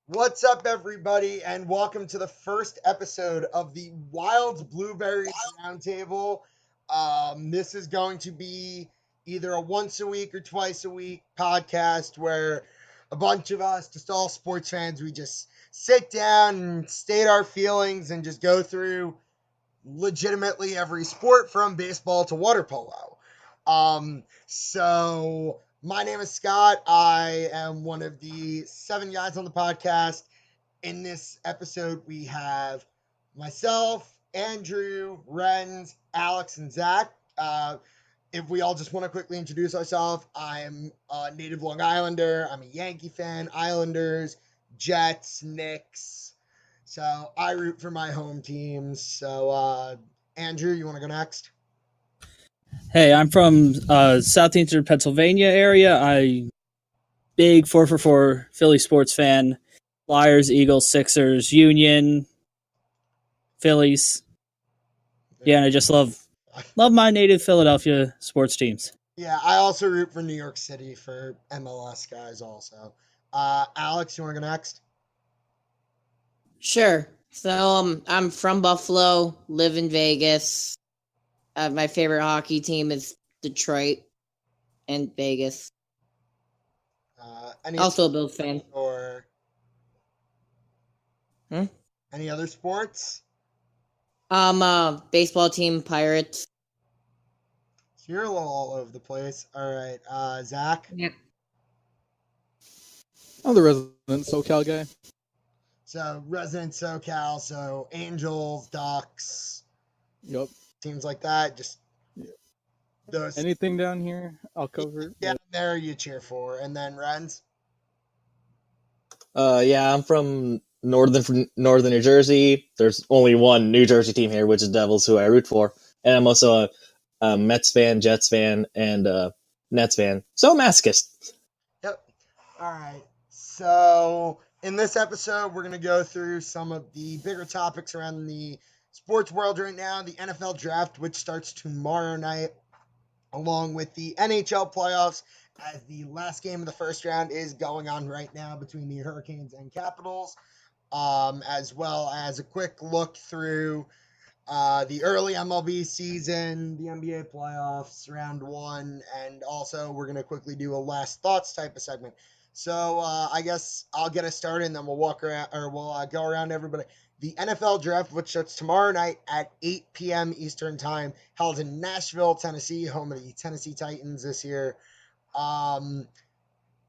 What's up, everybody, and welcome to the first episode of the Wild Blueberries Roundtable. This is going to be either a once a week or twice a week podcast where a bunch of us, just all sports fans, we just sit down and state our feelings and just go through legitimately every sport from baseball to water polo. So my name is Scott. I am one of the seven guys on the podcast. In this episode, we have myself, Andrew, Renz, Alex, and Zach. If we all just want to quickly introduce ourselves, I'm a native Long Islander. I'm a Yankee fan, Islanders, Jets, Knicks. So I root for my home teams. So, Andrew, you want to go next? Hey, I'm from southeastern Pennsylvania area. I big 4 for 4 Philly sports fan. Flyers, Eagles, Sixers, Union, Phillies. Yeah, and I just love my native Philadelphia sports teams. Yeah, I also root for New York City for MLS guys also. Alex, you want to go next? Sure. I'm from Buffalo, live in Vegas. My favorite hockey team is Detroit and Vegas. Also a Bills fan. Or any other sports? Baseball team Pirates. So you're a little all over the place. All right, Zach. Yeah. I'm the resident SoCal guy. So resident SoCal, so Angels, Ducks, Yep. teams like that. Just those. Anything down here, I'll cover. Down there you cheer for, and then Renz. Yeah, I'm from northern New Jersey. There's only one New Jersey team here, which is Devils, who I root for, and I'm also a Mets fan, Jets fan, and Nets fan. So masochist. Yep. All right. So in this episode, we're gonna go through some of the bigger topics around the sports world right now. The NFL draft, which starts tomorrow night, along with the NHL playoffs, as the last game of the first round is going on right now between the Hurricanes and Capitals, as well as a quick look through the early MLB season, the NBA playoffs, round one, and also we're going to quickly do a last thoughts type of segment. So I guess I'll get us started and then we'll walk around, or we'll go around everybody. The NFL draft, which starts tomorrow night at 8 p.m. Eastern Time, held in Nashville, Tennessee, home of the Tennessee Titans this year.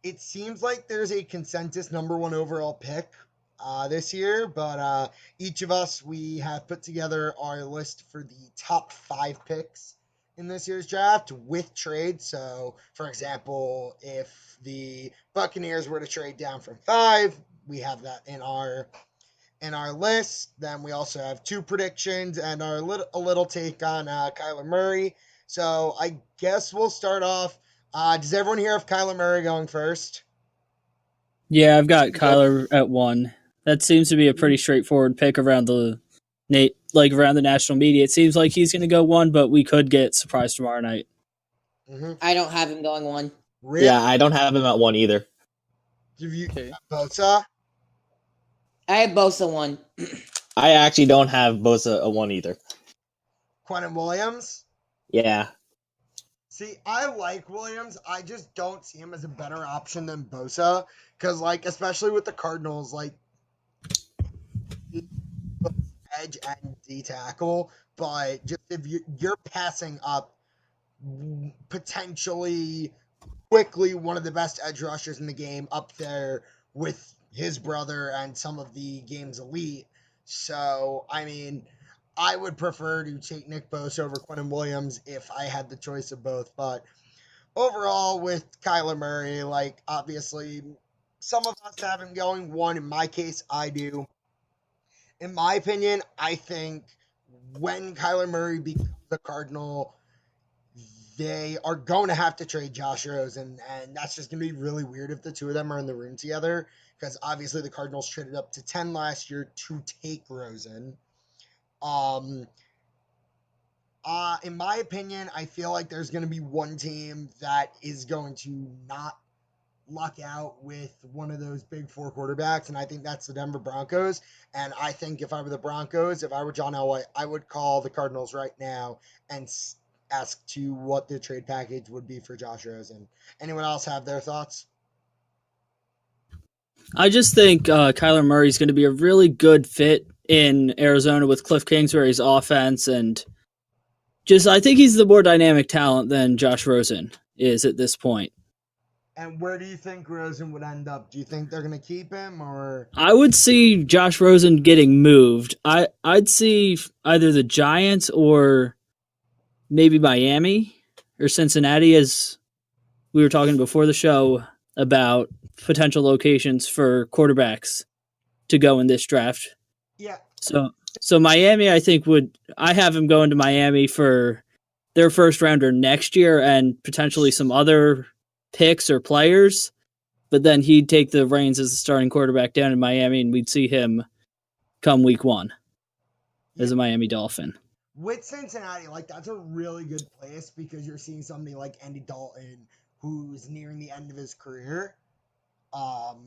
It seems like there's a consensus number one overall pick this year, but each of us, we have put together our list for the top 5 picks in this year's draft with trade. So, for example, if the Buccaneers were to trade down from 5, we have that in our list. Then we also have 2 predictions and a little take on Kyler Murray. So I guess we'll start off. Does everyone here have Kyler Murray going first? Yeah, I've got Kyler at 1. That seems to be a pretty straightforward pick around the around the national media. It seems like he's going to go 1, but we could get surprised tomorrow night. Mm-hmm. I don't have him going 1. Really? Yeah, I don't have him at 1 either. Have you Okay. Bosa? I have Bosa 1. I actually don't have Bosa a 1 either. Quentin Williams? Yeah. See, I like Williams. I just don't see him as a better option than Bosa. Because, especially with the Cardinals, edge and D tackle. But just if you're passing up potentially quickly one of the best edge rushers in the game up there with his brother and some of the game's elite. So, I mean, I would prefer to take Nick Bosa over Quentin Williams if I had the choice of both. But overall, with Kyler Murray, obviously, some of us have him going 1. In my case, I do. In my opinion, I think when Kyler Murray becomes a Cardinal, they are going to have to trade Josh Rosen, and that's just going to be really weird if the two of them are in the room together, because obviously the Cardinals traded up to 10 last year to take Rosen. In my opinion, I feel like there's going to be one team that is going to not luck out with one of those big four quarterbacks, and I think that's the Denver Broncos. And I think if I were the Broncos, if I were John Elway, I would call the Cardinals right now and ask to what the trade package would be for Josh Rosen. Anyone else have their thoughts? I just think Kyler Murray is going to be a really good fit in Arizona with Cliff Kingsbury's offense, and just I think he's the more dynamic talent than Josh Rosen is at this point. And where do you think Rosen would end up? Do you think they're going to keep him, or I would see Josh Rosen getting moved. I'd see either the Giants or maybe Miami or Cincinnati, as we were talking before the show about potential locations for quarterbacks to go in this draft. yeah? So Miami, I think I have him going to Miami for their first rounder next year and potentially some other picks or players, but then he'd take the reins as a starting quarterback down in Miami, and we'd see him come week 1 as a Miami Dolphin. With Cincinnati, like that's a really good place because you're seeing somebody like Andy Dalton who's nearing the end of his career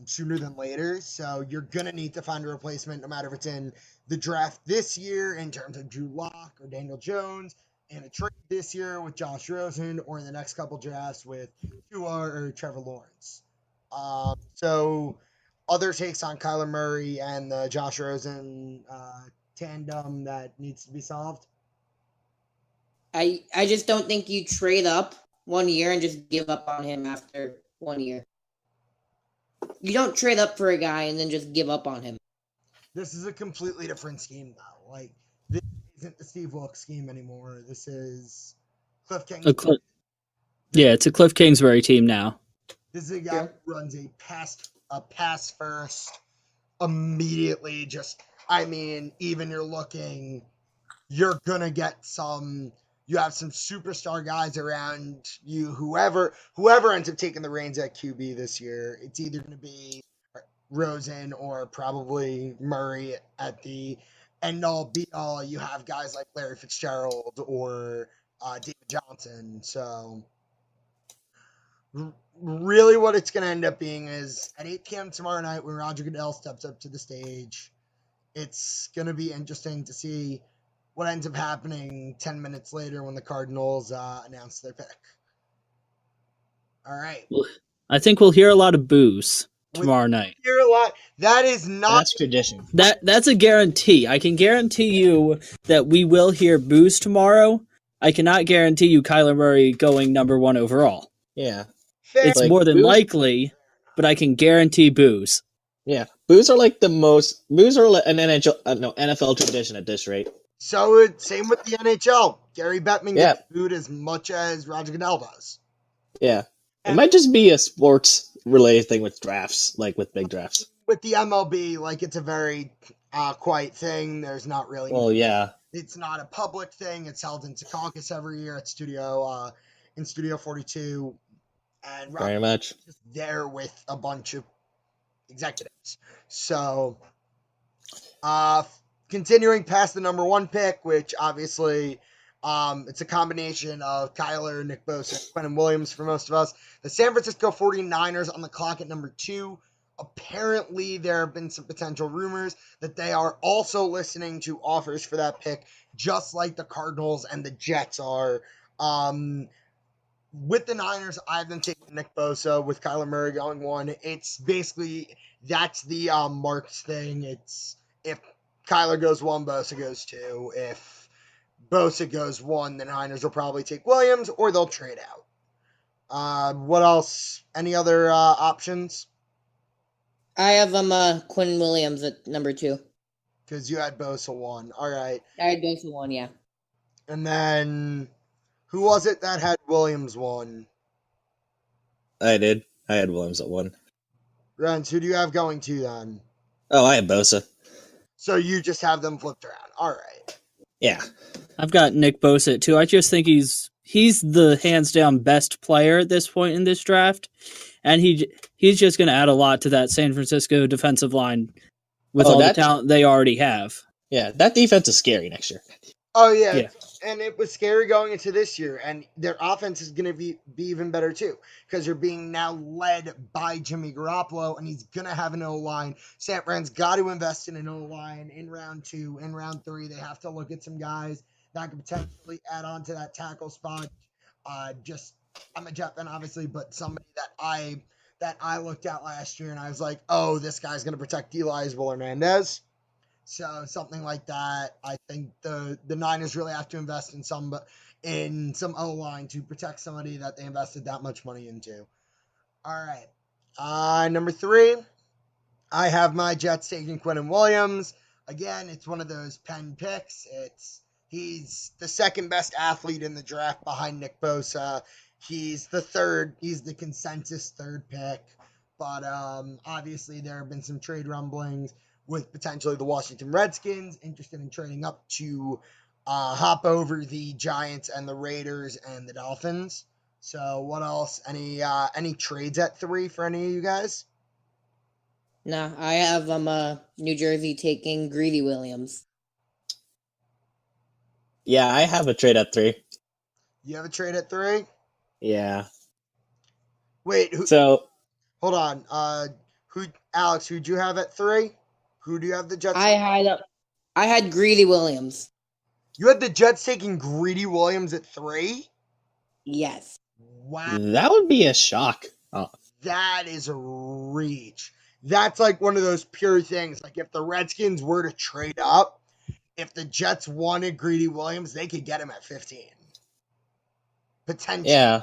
sooner than later. So you're going to need to find a replacement no matter if it's in the draft this year in terms of Drew Lock or Daniel Jones, in a trade this year with Josh Rosen, or in the next couple drafts with Tua or Trevor Lawrence. So other takes on Kyler Murray and the Josh Rosen tandem that needs to be solved? I just don't think you trade up 1 year and just give up on him after 1 year. You don't trade up for a guy and then just give up on him. This is a completely different scheme, though. Like, this isn't the Steve Wilkes scheme anymore. This is Cliff Kingsbury. It's a Cliff Kingsbury team now. This is a guy who runs a pass first, immediately. Even you're gonna get some. You have some superstar guys around you. Whoever ends up taking the reins at QB this year, it's either going to be Rosen or probably Murray at the end all be all. You have guys like Larry Fitzgerald or David Johnson. So really what it's going to end up being is at 8 p.m. tomorrow night when Roger Goodell steps up to the stage, it's going to be interesting to see what ends up happening 10 minutes later when the Cardinals announce their pick. All right. I think we'll hear a lot of boos tomorrow night. Hear a lot. That is not. That's tradition. That's a guarantee. I can guarantee you that we will hear boos tomorrow. I cannot guarantee you Kyler Murray going number 1 overall. Yeah. It's Like, more than boos? likely, but I can guarantee boos. Yeah. Boos are like boos are like an NFL tradition at this rate. So same with the NHL. Gary Bettman gets booed as much as Roger Goodell does. Yeah. It might just be a sports-related thing with drafts, like with big drafts. With the MLB, like it's a very quiet thing. There's not really. Well, yeah. It's not a public thing. It's held in Secaucus every year at Studio 42, and Roger Very much. is just there with a bunch of executives. So, continuing past the number 1 pick, which obviously it's a combination of Kyler, Nick Bosa, and Quentin Williams for most of us. The San Francisco 49ers on the clock at number 2. Apparently, there have been some potential rumors that they are also listening to offers for that pick, just like the Cardinals and the Jets are. With the Niners, I have them taking Nick Bosa with Kyler Murray going 1. It's basically, that's the Marks thing. It's if Kyler goes 1, Bosa goes 2. If Bosa goes 1, the Niners will probably take Williams or they'll trade out. What else? Any other options? I have Quinn Williams at number 2. Because you had Bosa 1. All right. I had Bosa 1, yeah. And then who was it that had Williams 1? I did. I had Williams at 1. Rens, who do you have going 2 then? Oh, I had Bosa. So you just have them flipped around. All right. Yeah. I've got Nick Bosa at 2. I just think he's the hands down best player at this point in this draft, and he's just going to add a lot to that San Francisco defensive line with all the talent they already have. Yeah, that defense is scary next year. Oh, yeah. and it was scary going into this year, and their offense is going to be even better too, because they're being now led by Jimmy Garoppolo, and he's going to have an O-line. San Fran's got to invest in an O-line in round 2. In round 3, they have to look at some guys that could potentially add on to that tackle spot. I'm a Jet fan, obviously, but somebody that I looked at last year, and I was like, oh, this guy's going to protect Eli Hernandez. So something like that. I think the Niners really have to invest in some O-line to protect somebody that they invested that much money into. All right. Number 3, I have my Jets taking Quinnen Williams. Again, it's one of those pen picks. He's the second best athlete in the draft behind Nick Bosa. He's the consensus third pick. But obviously there have been some trade rumblings with potentially the Washington Redskins interested in trading up to hop over the Giants and the Raiders and the Dolphins. So what else? Any trades at 3 for any of you guys? Nah, I have New Jersey taking Greedy Williams. Yeah, I have a trade at 3. You have a trade at 3? Yeah. Wait, So hold on. Alex, who'd you have at 3? Who do you have the Jets? I had Greedy Williams. You had the Jets taking Greedy Williams at 3? Yes. Wow. that would be a shock. Oh. That is a reach. That's like one of those pure things. Like if the Redskins were to trade up, if the Jets wanted Greedy Williams, they could get him at 15. Potentially. Yeah.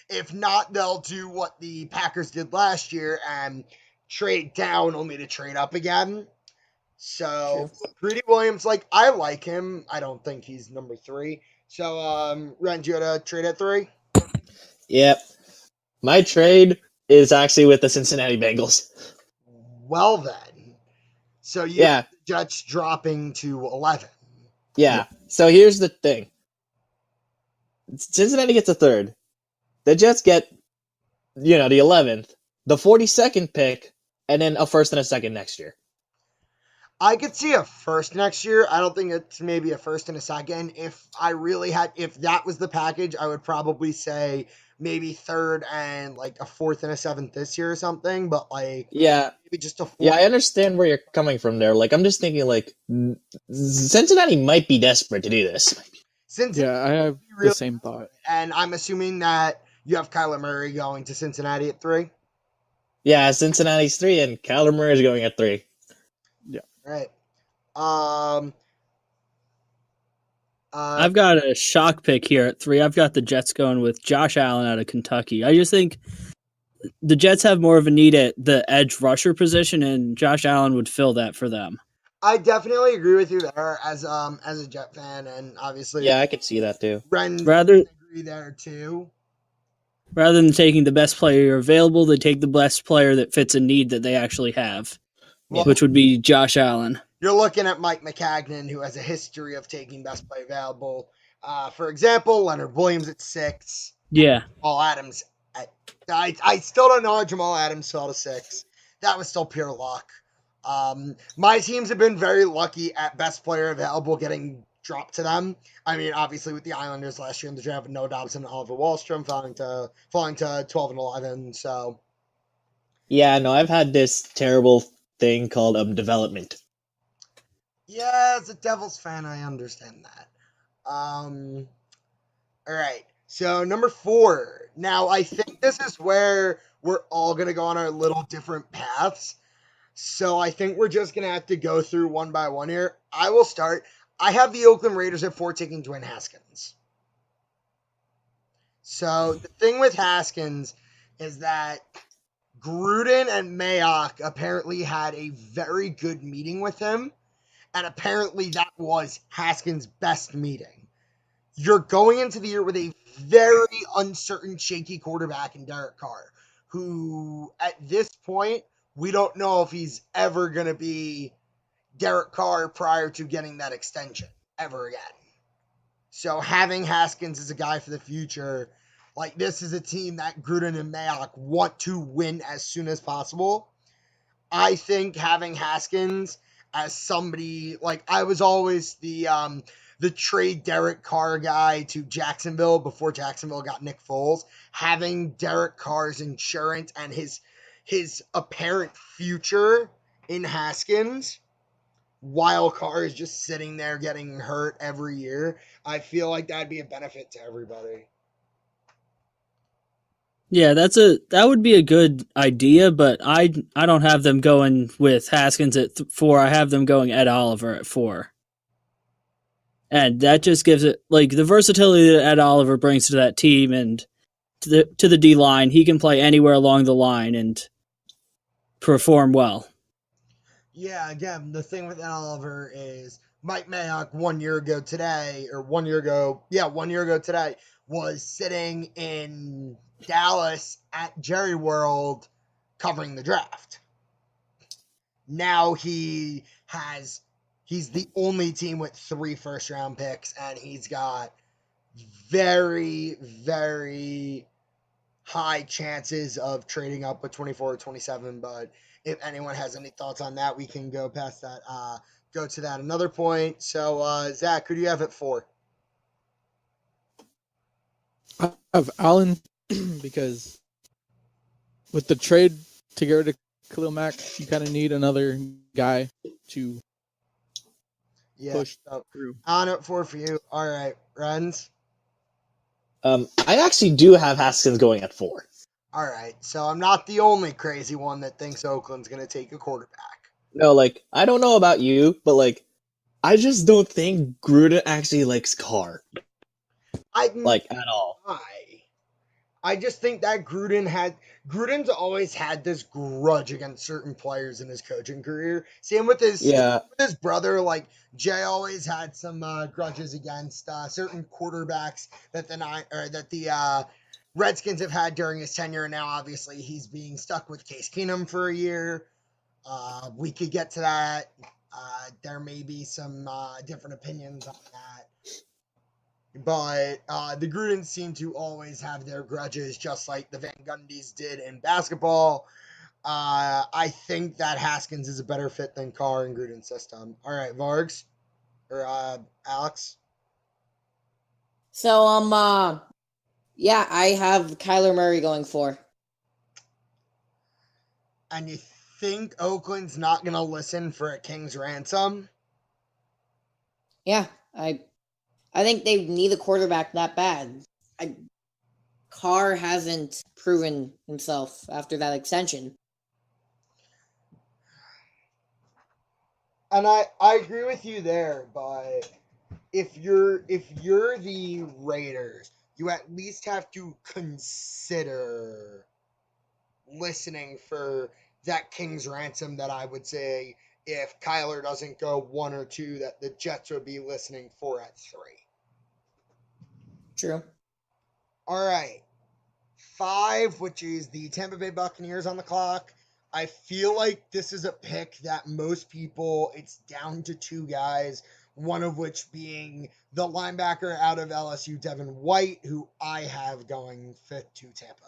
If not, they'll do what the Packers did last year and trade down only to trade up again. So Greedy Williams, I like him. I don't think he's number 3. So Ren, do you had a trade at 3? Yep. My trade is actually with the Cincinnati Bengals. Well then. So you have the Jets dropping to 11. Yeah. So here's the thing. Cincinnati gets a 3rd. The Jets get, the 11th, the 42nd pick, and then a 1st and a 2nd next year. I could see a 1st next year. I don't think it's maybe a 1st and a 2nd. If that was the package, I would probably say maybe 3rd and a 4th and a 7th this year or something. But maybe just a 4th. Yeah, I understand where you're coming from there. I'm just thinking Cincinnati might be desperate to do this. I have the same thought. And I'm assuming that you have Kyler Murray going to Cincinnati at 3. Yeah, Cincinnati's 3 and Kyler Murray is going at 3. Yeah. Right. I've got a shock pick here at 3. I've got the Jets going with Josh Allen out of Kentucky. I just think the Jets have more of a need at the edge rusher position, and Josh Allen would fill that for them. I definitely agree with you there as a Jet fan, and obviously, yeah, I could see that too. Rather agree there too. Rather than taking the best player available, they take the best player that fits a need that they actually have, which would be Josh Allen. You're looking at Mike McCagnon, who has a history of taking best player available. For example, Leonard Williams at 6. Yeah. Jamal Adams I still don't know how Jamal Adams fell to 6. That was still pure luck. My teams have been very lucky at best player available getting dropped to them. I mean, obviously with the Islanders last year in the draft with Noah Dobson and Oliver Wahlstrom falling to 12 and 11. So yeah, no, I've had this terrible thing called development. Yeah, as a Devils fan, I understand that. All right. So number 4. Now I think this is where we're all gonna go on our little different paths. So I think we're just gonna have to go through one by one here. I will start. I have the Oakland Raiders at 4 taking Dwayne Haskins. So the thing with Haskins is that Gruden and Mayock apparently had a very good meeting with him, and apparently that was Haskins' best meeting. You're going into the year with a very uncertain, shaky quarterback in Derek Carr, who at this point, we don't know if he's ever going to be Derek Carr prior to getting that extension ever again. So having Haskins as a guy for the future, this is a team that Gruden and Mayock want to win as soon as possible. I think having Haskins as somebody, I was always the the trade Derek Carr guy to Jacksonville before Jacksonville got Nick Foles, having Derek Carr's insurance and his apparent future in Haskins, while Carr is just sitting there getting hurt every year, I feel like that'd be a benefit to everybody. Yeah, that would be a good idea, but I don't have them going with Haskins at 4. I have them going Ed Oliver at 4. And that just gives it like the versatility that Ed Oliver brings to that team and to the D line. He can play anywhere along the line and perform well. Yeah, again, the thing with Ed Oliver is Mike Mayock 1 year ago today, was sitting in Dallas at Jerry World covering the draft. Now he's the only team with 3 first-round picks, and he's got very, very high chances of trading up with 24 or 27, but if anyone has any thoughts on that, we can go past that. Go to that another point. So, Zach, who do you have at 4? I have Allen because with the trade to get rid of Khalil Mack, you kind of need another guy to push through. On at 4 for you. All right, Renz. I actually do have Haskins going at 4. All right, so I'm not the only crazy one that thinks Oakland's going to take a quarterback. No, like, I don't know about you, but, like, I just don't think Gruden actually likes Carr. Like, at all. I just think that Gruden's always had this grudge against certain players in his coaching career. Same with his brother. Like, Jay always had some grudges against certain quarterbacks that the Redskins have had during his tenure. And now, obviously, he's being stuck with Case Keenum for a year. We could get to that. There may be some different opinions on that. But the Grudens seem to always have their grudges, just like the Van Gundys did in basketball. I think that Haskins is a better fit than Carr in Gruden's system. All right, Vargs or Alex. So yeah, I have Kyler Murray going 4. And you think Oakland's not gonna listen for a king's ransom? Yeah, I think they need a quarterback that bad. Carr hasn't proven himself after that extension. And I agree with you there, but if you're the Raiders, you at least have to consider listening for that king's ransom that I would say if Kyler doesn't go 1 or 2, that the Jets would be listening for at 3. True. All right. 5, which is the Tampa Bay Buccaneers on the clock. I feel like this is a pick that most people, it's down to 2 guys, one of which being the linebacker out of LSU, Devin White, who I have going 5th to Tampa.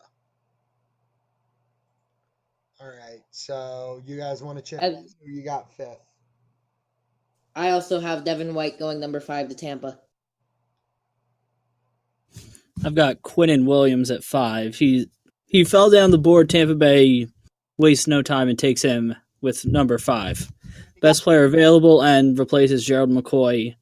All right. So you guys want to check who you got 5th? I also have Devin White going number 5 to Tampa. I've got Quinnen Williams at 5. He fell down the board. Tampa Bay wastes no time and takes him with number 5. Best player available and replaces Gerald McCoy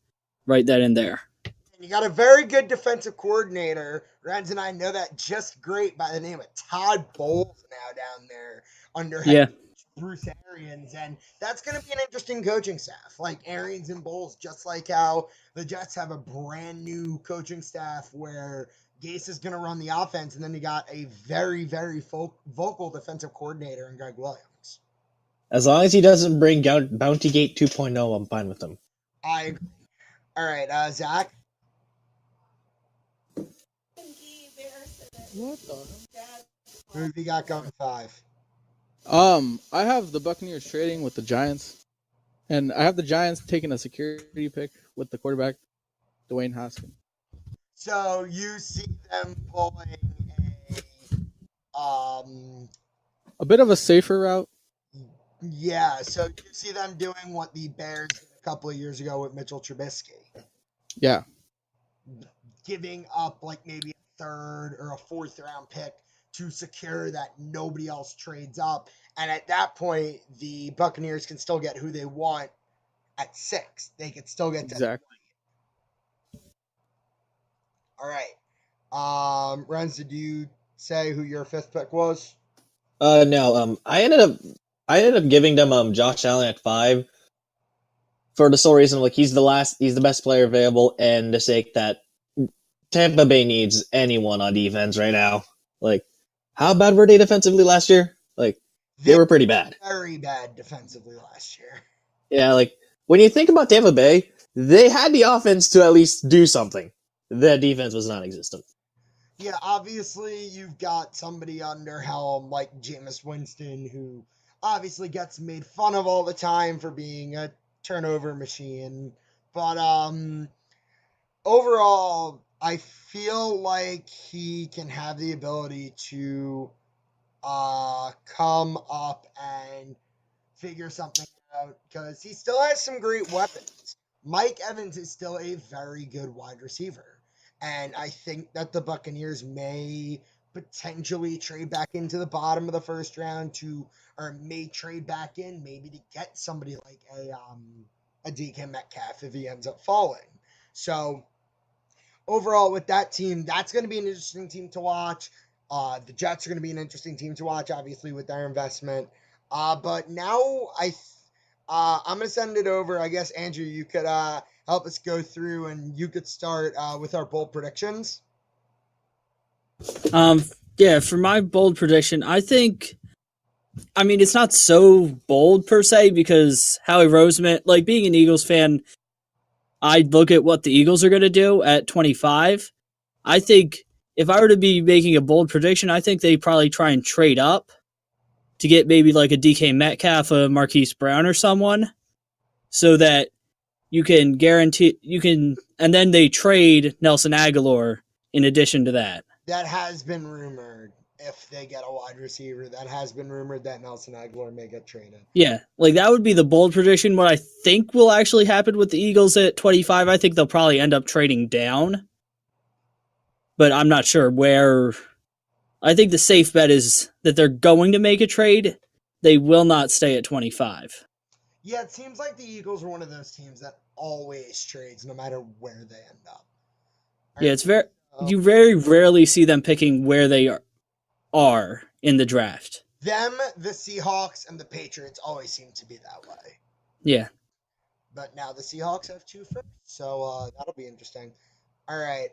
right then and there. And you got a very good defensive coordinator. Renz and I know that just great by the name of Todd Bowles now down there under head coach Bruce Arians. And that's going to be an interesting coaching staff. Like Arians and Bowles, just like how the Jets have a brand new coaching staff where Gase is going to run the offense, and then you got a very, very vocal defensive coordinator in Greg Williams. As long as he doesn't bring Bounty Gate 2.0, I'm fine with him. I agree. All right, Zach? What the hell? Who have you got going 5? I have the Buccaneers trading with the Giants, and I have the Giants taking a security pick with the quarterback, Dwayne Haskins. So you see them pulling a bit of a safer route. Yeah, so you see them doing what the Bears did a couple of years ago with Mitchell Trubisky. Yeah. Giving up like maybe a third or a fourth round pick to secure that nobody else trades up. And at that point, the Buccaneers can still get who they want at 6. They could still get to. Exactly. All right. Renz, did you say who your 5th pick was? No. I ended up giving them Josh Allen at 5 for the sole reason he's the best player available, and the sake that Tampa Bay needs anyone on defense right now. Like, how bad were they defensively last year? Like, they were pretty bad. Very bad defensively last year. Yeah, like when you think about Tampa Bay, they had the offense to at least do something. Their defense was non-existent. Yeah, obviously you've got somebody under helm like Jameis Winston, who obviously gets made fun of all the time for being a turnover machine. But overall, I feel like he can have the ability to come up and figure something out because he still has some great weapons. Mike Evans is still a very good wide receiver. And I think that the Buccaneers may potentially trade back into the bottom of the first round or may trade back in maybe to get somebody like a DK Metcalf if he ends up falling. So overall, with that team, that's going to be an interesting team to watch. The Jets are going to be an interesting team to watch, obviously, with their investment. But now I'm going to send it over. I guess, Andrew, you could help us go through and you could start with our bold predictions. Yeah, for my bold prediction, it's not so bold per se because Howie Roseman, like being an Eagles fan, I look at what the Eagles are going to do at 25. I think if I were to be making a bold prediction, I think they probably try and trade up to get maybe like a DK Metcalf, a Marquise Brown or someone so that and then they trade Nelson Aguilar in addition to that. That has been rumored. If they get a wide receiver, that has been rumored that Nelson Aguilar may get traded. Yeah, like that would be the bold prediction. What I think will actually happen with the Eagles at 25, I think they'll probably end up trading down. But I'm not sure where. I think the safe bet is that they're going to make a trade. They will not stay at 25. Yeah, it seems like the Eagles are one of those teams that always trades no matter where they end up. Yeah, it's you very rarely see them picking where they are in the draft. Them, the Seahawks, and the Patriots always seem to be that way. Yeah. But now the Seahawks have 2 firsts, so that'll be interesting. All right.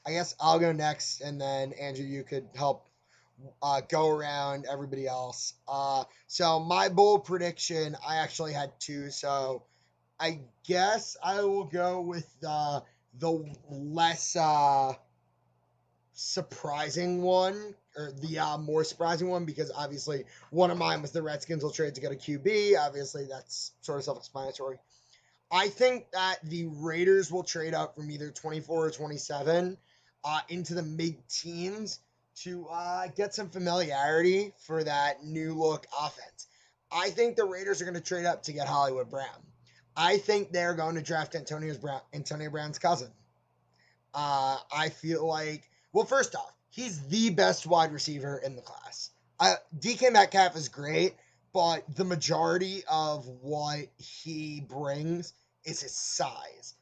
I guess I'll go next, and then Andrew, you could help go around everybody else. So my bold prediction, I actually had 2, so I guess I will go with the less surprising one, or the more surprising one, because obviously one of mine was the Redskins will trade to get a QB. Obviously, that's sort of self-explanatory. I think that the Raiders will trade up from either 24 or 27 into the mid-teens to get some familiarity for that new look offense. I think the Raiders are going to trade up to get Hollywood Brown. I think they're going to draft Antonio Brown's cousin. I feel like, well, first off, he's the best wide receiver in the class. DK Metcalf is great, but the majority of what he brings is his size.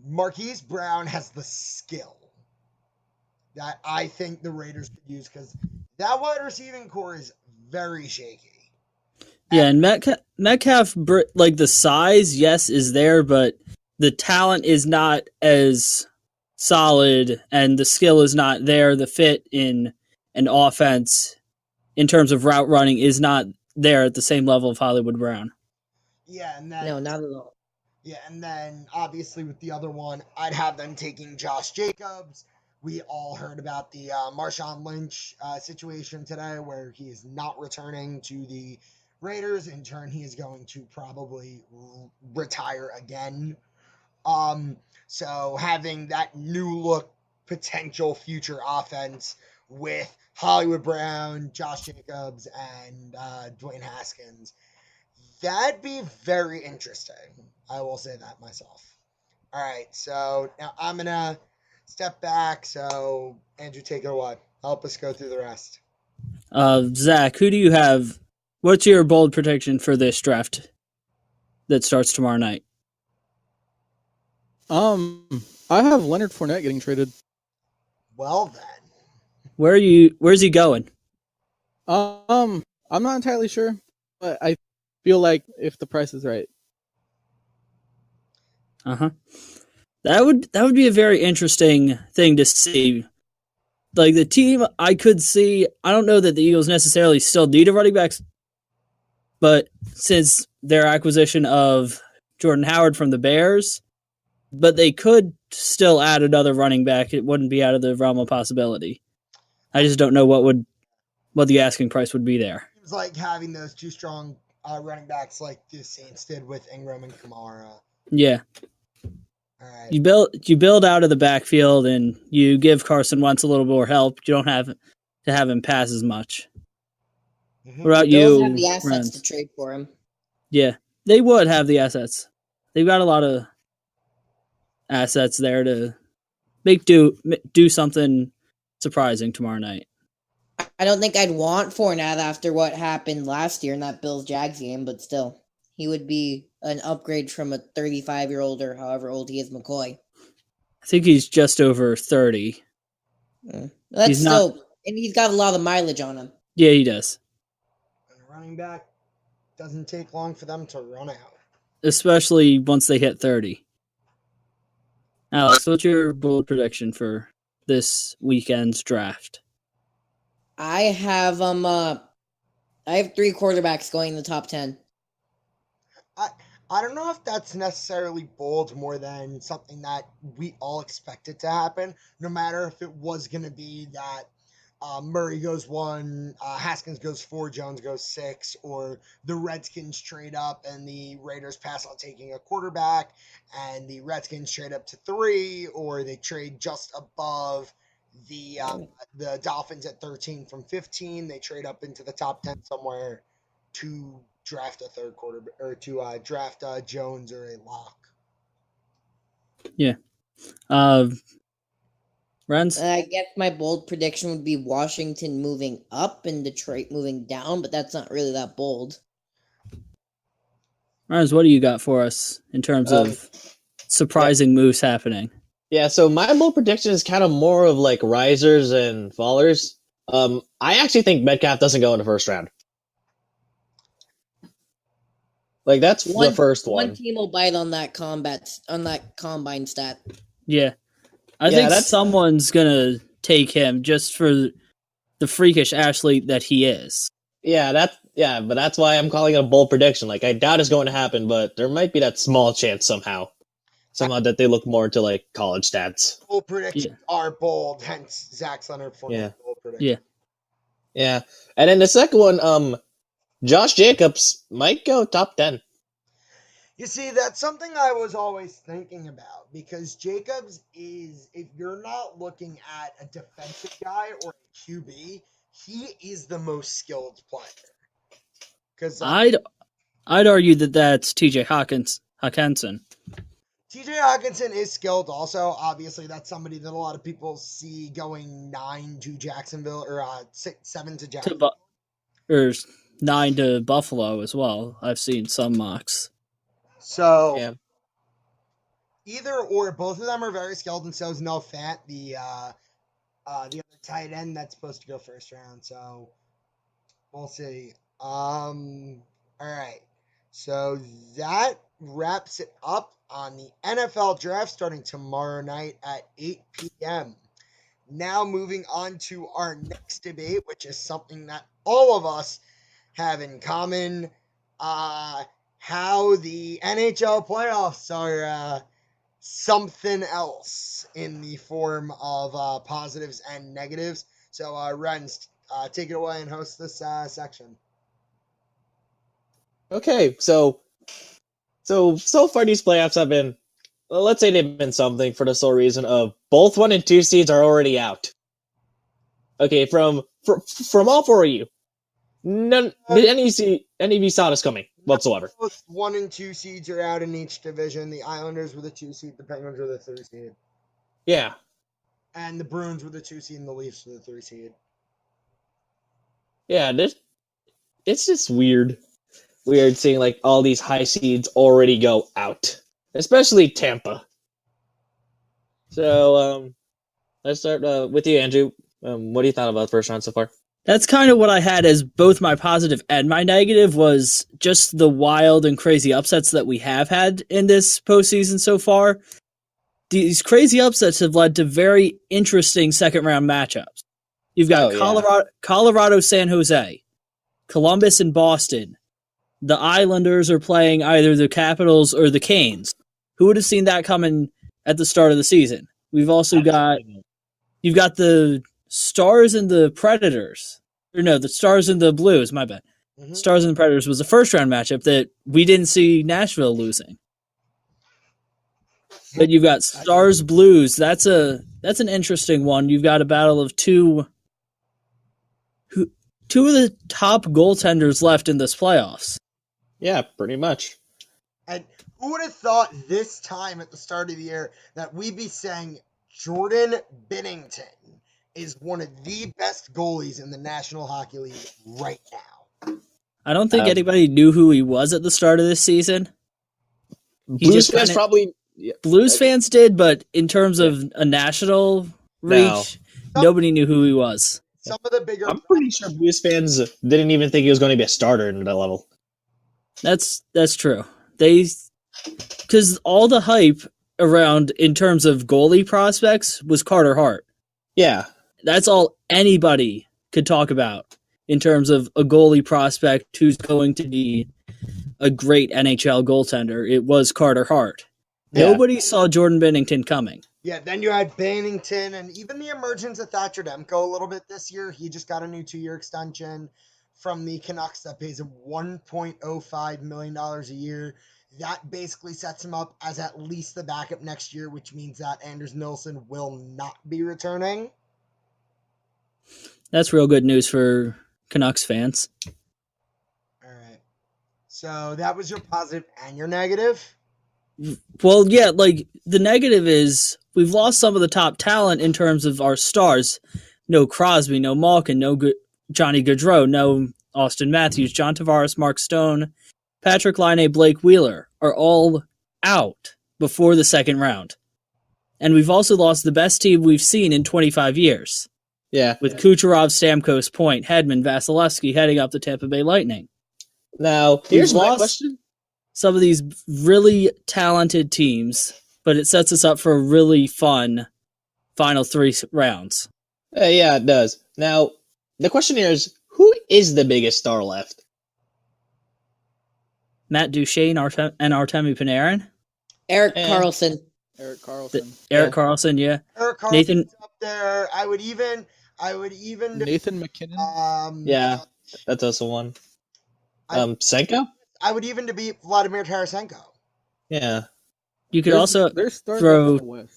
Marquise Brown has the skill that I think the Raiders could use because that wide receiving core is very shaky. Yeah, and Metcalf, like the size, yes, is there, but the talent is not as solid and the skill is not there. The fit in an offense in terms of route running is not there at the same level of Hollywood Brown. Yeah, and then No, not at all. Yeah, and then obviously with the other one, I'd have them taking Josh Jacobs. We all heard about the Marshawn Lynch situation today where he is not returning to the Raiders. In turn, he is going to probably retire again. So having that new look potential future offense with Hollywood Brown, Josh Jacobs, and Dwayne Haskins, that'd be very interesting. I will say that myself. All right, so now I'm gonna step back. So Andrew, take it away. Help us go through the rest. Zach, who do you have? What's your bold prediction for this draft that starts tomorrow night? I have Leonard Fournette getting traded. Well then, Where's he going? I'm not entirely sure, but I feel like if the price is right. Uh-huh. That would be a very interesting thing to see. Like the team I could see, I don't know that the Eagles necessarily still need a running back, but since their acquisition of Jordan Howard from the Bears, but they could still add another running back. It wouldn't be out of the realm of possibility. I just don't know what the asking price would be there. seems like having those two strong running backs like the Saints did with Ingram and Kamara. Yeah. All right. You build out of the backfield and you give Carson Wentz a little more help. You don't have to have him pass as much. Mm-hmm. What about Bills you, have the assets Renz? to trade for him. Yeah, they would have the assets. They've got a lot of assets there to do something surprising tomorrow night. I don't think I'd want Fournette after what happened last year in that Bills-Jags game, but still, he would be an upgrade from a 35-year-old or however old he is, McCoy. I think he's just over 30. That's He's still, not- and he's got a lot of mileage on him. Yeah, he does. And a running back doesn't take long for them to run out. Especially once they hit 30. Alex, what's your bold prediction for this weekend's draft? I have I have 3 quarterbacks going in the top 10. I don't know if that's necessarily bold more than something that we all expected to happen, no matter if it was going to be that Murray goes 1, Haskins goes 4, Jones goes 6, or the Redskins trade up and the Raiders pass on taking a quarterback, and the Redskins trade up to 3, or they trade just above the Dolphins at 13 from 15. They trade up into the top 10 somewhere to draft a third quarterback or to draft Jones or a lock. Yeah. Renz? I guess my bold prediction would be Washington moving up and Detroit moving down, but that's not really that bold. Renz, what do you got for us in terms of surprising moves happening? Yeah, so my bold prediction is kind of more of like risers and fallers. I actually think Metcalf doesn't go in the first round. Like that's the first one. One team will bite on that combine stat. Yeah. I think someone's going to take him just for the freakish athlete that he is. Yeah, but that's why I'm calling it a bold prediction. Like I doubt it's going to happen, but there might be that small chance somehow that they look more into like college stats. Bold predictions are bold, hence Zach's Leonard Fournette bold prediction. Yeah. And then the second one, Josh Jacobs might go top 10. You see, that's something I was always thinking about because Jacobs is, if you're not looking at a defensive guy or a QB, he is the most skilled player. Because I'd argue that that's TJ Hawkinson. TJ Hawkinson is skilled also. Obviously, that's somebody that a lot of people see going 9 to Jacksonville or 7 to Jacksonville. Or 9 to Buffalo as well. I've seen some mocks. So, either or, both of them are very skilled, and so is Noah Fant, the other tight end that's supposed to go first round. So, we'll see. All right. So, that wraps it up on the NFL draft starting tomorrow night at 8 p.m. Now, moving on to our next debate, which is something that all of us have in common. How the NHL playoffs are something else in the form of positives and negatives. So, Renz, take it away and host this section. Okay, so far these playoffs have been, well, let's say they've been something for the sole reason of both 1 and 2 seeds are already out. Okay, from all 4 of you, any of you saw this coming? whatsoever. Both 1 and 2 seeds are out in each division. The Islanders were the 2 seed, the Penguins were the 3 seed, Yeah. and the Bruins were the 2 seed, and the Leafs were the 3 seed. Yeah, it's just weird. Weird seeing like all these high seeds already go out. Especially Tampa. So, let's start with you, Andrew. What do you thought about the first round so far? That's kind of what I had as both my positive and my negative was just the wild and crazy upsets that we have had in this postseason so far. These crazy upsets have led to very interesting second round matchups. You've got Colorado, San Jose, Columbus, and Boston. The Islanders are playing either the Capitals or the Canes. Who would have seen that coming at the start of the season? We've also you've got the Stars and the Predators. Or no, the Stars and the Blues, my bad. Mm-hmm. Stars and the Predators was the first round matchup that we didn't see Nashville losing. But you've got Stars Blues. That's an interesting one. You've got a battle of two of the top goaltenders left in this playoffs. Yeah, pretty much. And who would have thought this time at the start of the year that we'd be saying Jordan Binnington is one of the best goalies in the National Hockey League right now? I don't think anybody knew who he was at the start of this season. Blues fans probably... Yeah. Blues fans did, but in terms of a national reach, nobody knew who he was. Some of the bigger... I'm pretty sure Blues fans didn't even think he was going to be a starter at that level. That's true. Because all the hype around in terms of goalie prospects was Carter Hart. Yeah. That's all anybody could talk about in terms of a goalie prospect who's going to be a great NHL goaltender. It was Carter Hart. Yeah. Nobody saw Jordan Binnington coming. Yeah, then you had Binnington and even the emergence of Thatcher Demko a little bit this year. He just got a new 2-year extension from the Canucks that pays him $1.05 million a year. That basically sets him up as at least the backup next year, which means that Anders Nilsson will not be returning. That's real good news for Canucks fans. All right. So that was your positive and your negative? Well, yeah, like the negative is we've lost some of the top talent in terms of our stars. No Crosby, no Malkin, no Johnny Gaudreau, no Austin Matthews, John Tavares, Mark Stone, Patrick Laine, Blake Wheeler are all out before the second round. And we've also lost the best team we've seen in 25 years. Yeah. With Kucherov, Stamkos, Point, Hedman, Vasilevsky heading up the Tampa Bay Lightning. Now, here's my question. Some of these really talented teams, but it sets us up for a really fun final 3 rounds. Yeah, it does. Now, the question here is, who is the biggest star left? Matt Duchene and Artemi Panarin? Erik Karlsson. Erik Karlsson. Erik Karlsson, yeah. Erik Karlsson's Nathan up there. I would even Nathan McKinnon. Yeah, that's also one. Senko? I would even debate Vladimir Tarasenko. Yeah. You could also throw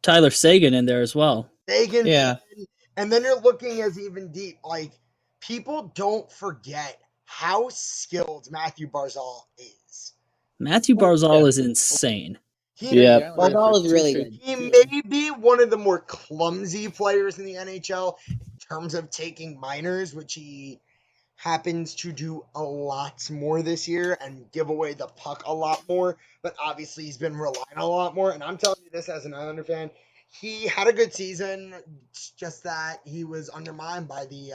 Tyler Seguin in there as well. Seguin, yeah. And then you're looking as even deep. Like, people don't forget how skilled Matthew Barzal is. Matthew Barzal is insane. Barzal is really good. He may be one of the more clumsy players in the NHL in terms of taking minors, which he happens to do a lot more this year and give away the puck a lot more. But obviously he's been relying a lot more. And I'm telling you this as an Islander fan. He had a good season, just that he was undermined by the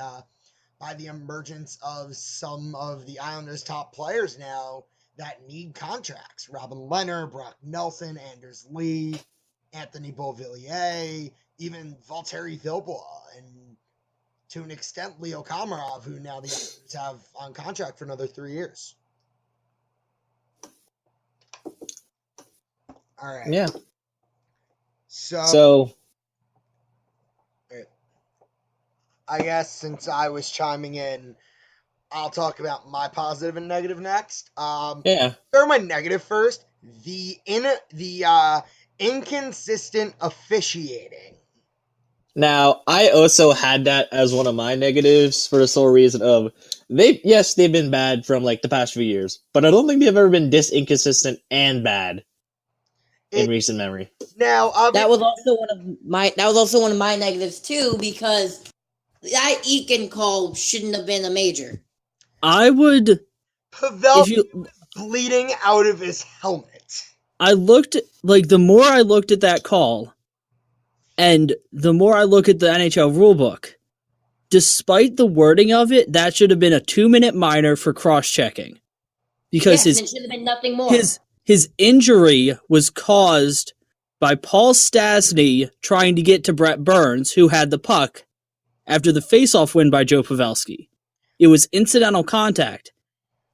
emergence of some of the Islanders' top players now that need contracts. Robin Lehner, Brock Nelson, Anders Lee, Anthony Beauvillier, even Valtteri Filppula, and to an extent Leo Komarov, who now the Islanders have on contract for another 3 years. All right. Yeah. So I guess since I was chiming in, I'll talk about my positive and negative next. Yeah. Start my negative first. The inconsistent officiating Now, I also had that as one of my negatives for the sole reason of they've been bad from like the past few years, but I don't think they've ever been this inconsistent and bad in recent memory. Now, That was also one of my negatives too, because that Eakin call shouldn't have been a major. I would Pavel if you bleeding out of his helmet. I looked like the more I looked at that call and the more I look at the NHL rulebook, despite the wording of it, that should have been a 2-minute minor for cross-checking. Because Yes, it should have been nothing more. his injury was caused by Paul Stastny trying to get to Brett Burns, who had the puck, after the faceoff win by Joe Pavelski. It was incidental contact.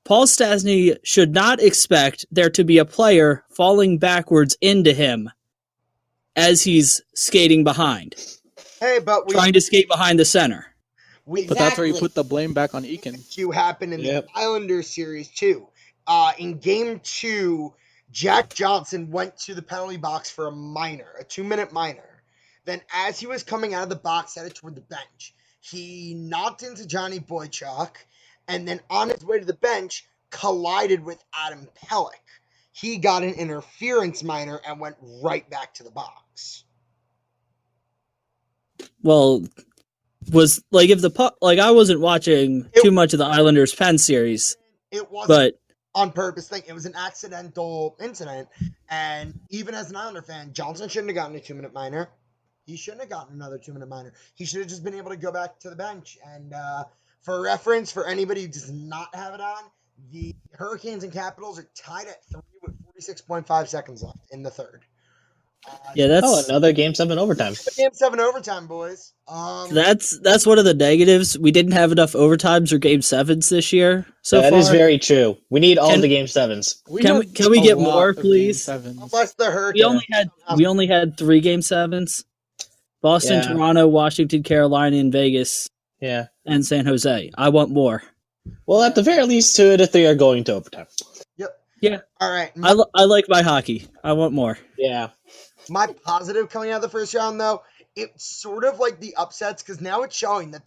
Paul Stastny should not expect there to be a player falling backwards into him as he's skating behind. Hey, but trying to skate behind the center. But that's where you put the blame back on Eakin. To happen in the Islanders series too. In game 2, Jack Johnson went to the penalty box for a 2-minute minor. Then as he was coming out of the box, headed toward the bench, he knocked into Johnny Boychuk, and then on his way to the bench, collided with Adam Pelech. He got an interference minor and went right back to the box. Well, was like if the puck, like I wasn't watching too much of the Islanders Penn series. It wasn't but on purpose thing. It was an accidental incident, and even as an Islander fan, Johnson shouldn't have gotten a 2-minute minor. He shouldn't have gotten another 2-minute minor. He should have just been able to go back to the bench. And for reference, for anybody who does not have it on, the Hurricanes and Capitals are tied at 3 with 46.5 seconds left in the third. Yeah, that's another Game 7 overtime. Game 7 overtime, boys. That's one of the negatives. We didn't have enough overtimes or Game 7s this year so far. That is very true. We need all the Game 7s. Can we get more, please? Unless the Hurricanes. We only had 3 Game 7s. Boston, Toronto, Washington, Carolina, and Vegas. Yeah. And San Jose. I want more. Well, at the very least, 2 out of 3 are going to overtime. Yep. Yeah. All right. I like my hockey. I want more. Yeah. My positive coming out of the first round, though, it's sort of like the upsets, because now it's showing that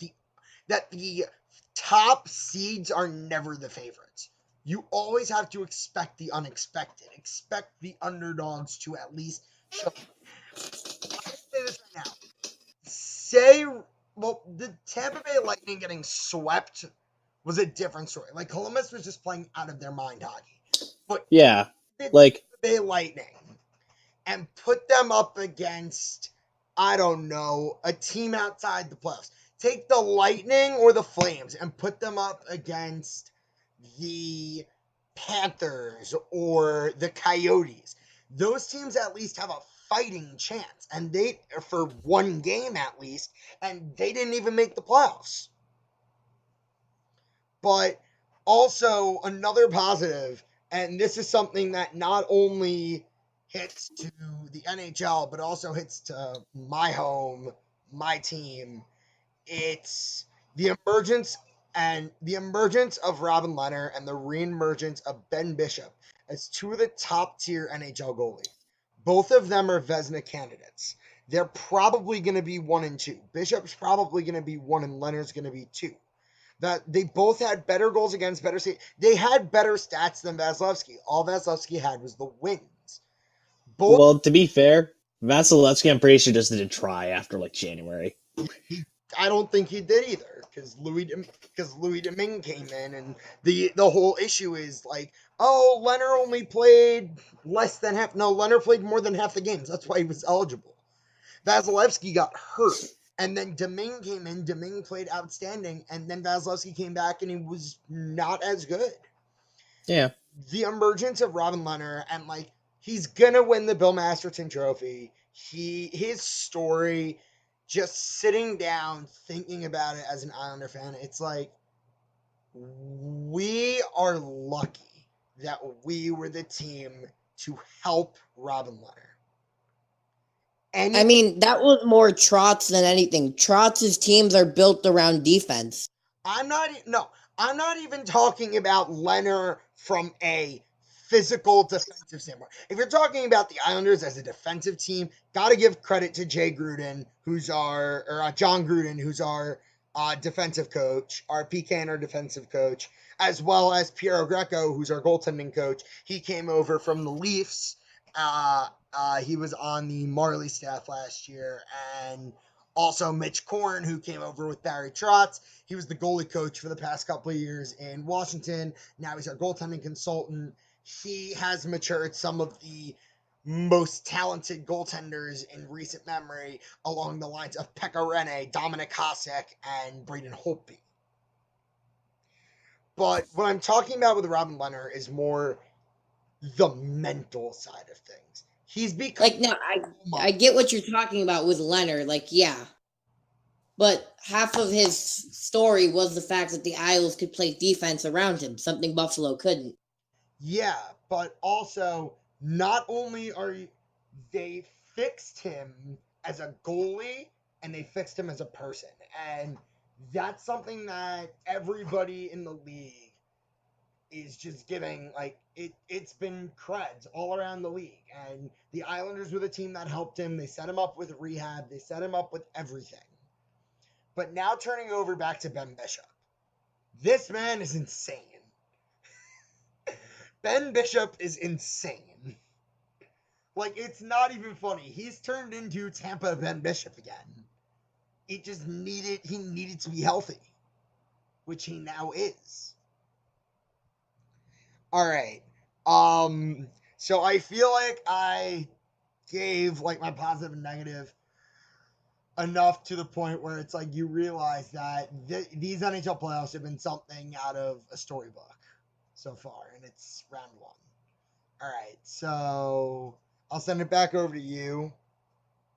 the top seeds are never the favorites. You always have to expect the unexpected. Expect the underdogs to at least show. I'll say this right now. The Tampa Bay Lightning getting swept was a different story. Like, Columbus was just playing out of their mind hockey. But yeah, Tampa Bay Lightning and put them up against, I don't know, a team outside the playoffs. Take the Lightning or the Flames and put them up against the Panthers or the Coyotes. Those teams at least have a fighting chance, and they, for one game at least, and they didn't even make the playoffs. But also another positive, and this is something that not only hits to the NHL, but also hits to my home, my team. It's the emergence of Robin Lehner and the re-emergence of Ben Bishop as 2 of the top tier NHL goalies. Both of them are Vezina candidates. They're probably going to be 1 and 2. Bishop's probably going to be 1 and Lehner's going to be 2. That they both had better goals against, better state. They had better stats than Vasilevsky. All Vasilevsky had was the wins. Well, to be fair, Vasilevsky, I'm pretty sure, just didn't try after January. I don't think he did either, because Louis Domingue came in, and the whole issue is Lehner only played less than half. No, Lehner played more than half the games. That's why he was eligible. Vasilevsky got hurt, and then Domingue came in. Domingue played outstanding, and then Vasilevsky came back, and he was not as good. Yeah. The emergence of Robin Lehner, and he's gonna win the Bill Masterton Trophy. His story, just sitting down thinking about it as an Islander fan, it's we are lucky that we were the team to help Robin Lehner. I mean, that was more Trotz than anything. Trotz's teams are built around defense. I'm not even talking about Lehner from a physical defensive standpoint. If you're talking about the Islanders as a defensive team, got to give credit to John Gruden, who's our defensive coach, our PK and our defensive coach, as well as Piero Greco, who's our goaltending coach. He came over from the Leafs. He was on the Marley staff last year, and also Mitch Korn, who came over with Barry Trotz. He was the goalie coach for the past couple of years in Washington. Now he's our goaltending consultant. He has matured some of the most talented goaltenders in recent memory along the lines of Pekka Rinne, Dominic Hasek, and Braden Holtby. But what I'm talking about with Robin Lehner is more the mental side of things. He's become Like, no, I get what you're talking about with Leonard. Like, yeah. But half of his story was the fact that the Isles could play defense around him, something Buffalo couldn't. Yeah, but also, not only they fixed him as a goalie, and they fixed him as a person. And that's something that everybody in the league is just giving, like, it's been creds all around the league. And the Islanders were the team that helped him. They set him up with rehab. They set him up with everything. But now turning over back to Ben Bishop. This man is insane. Ben Bishop is insane. Like, it's not even funny. He's turned into Tampa Ben Bishop again. He needed to be healthy, which he now is. All right. So I feel like I gave like my positive and negative enough to the point where it's like you realize that these NHL playoffs have been something out of a storybook so far, and it's round one. All right, so I'll send it back over to you,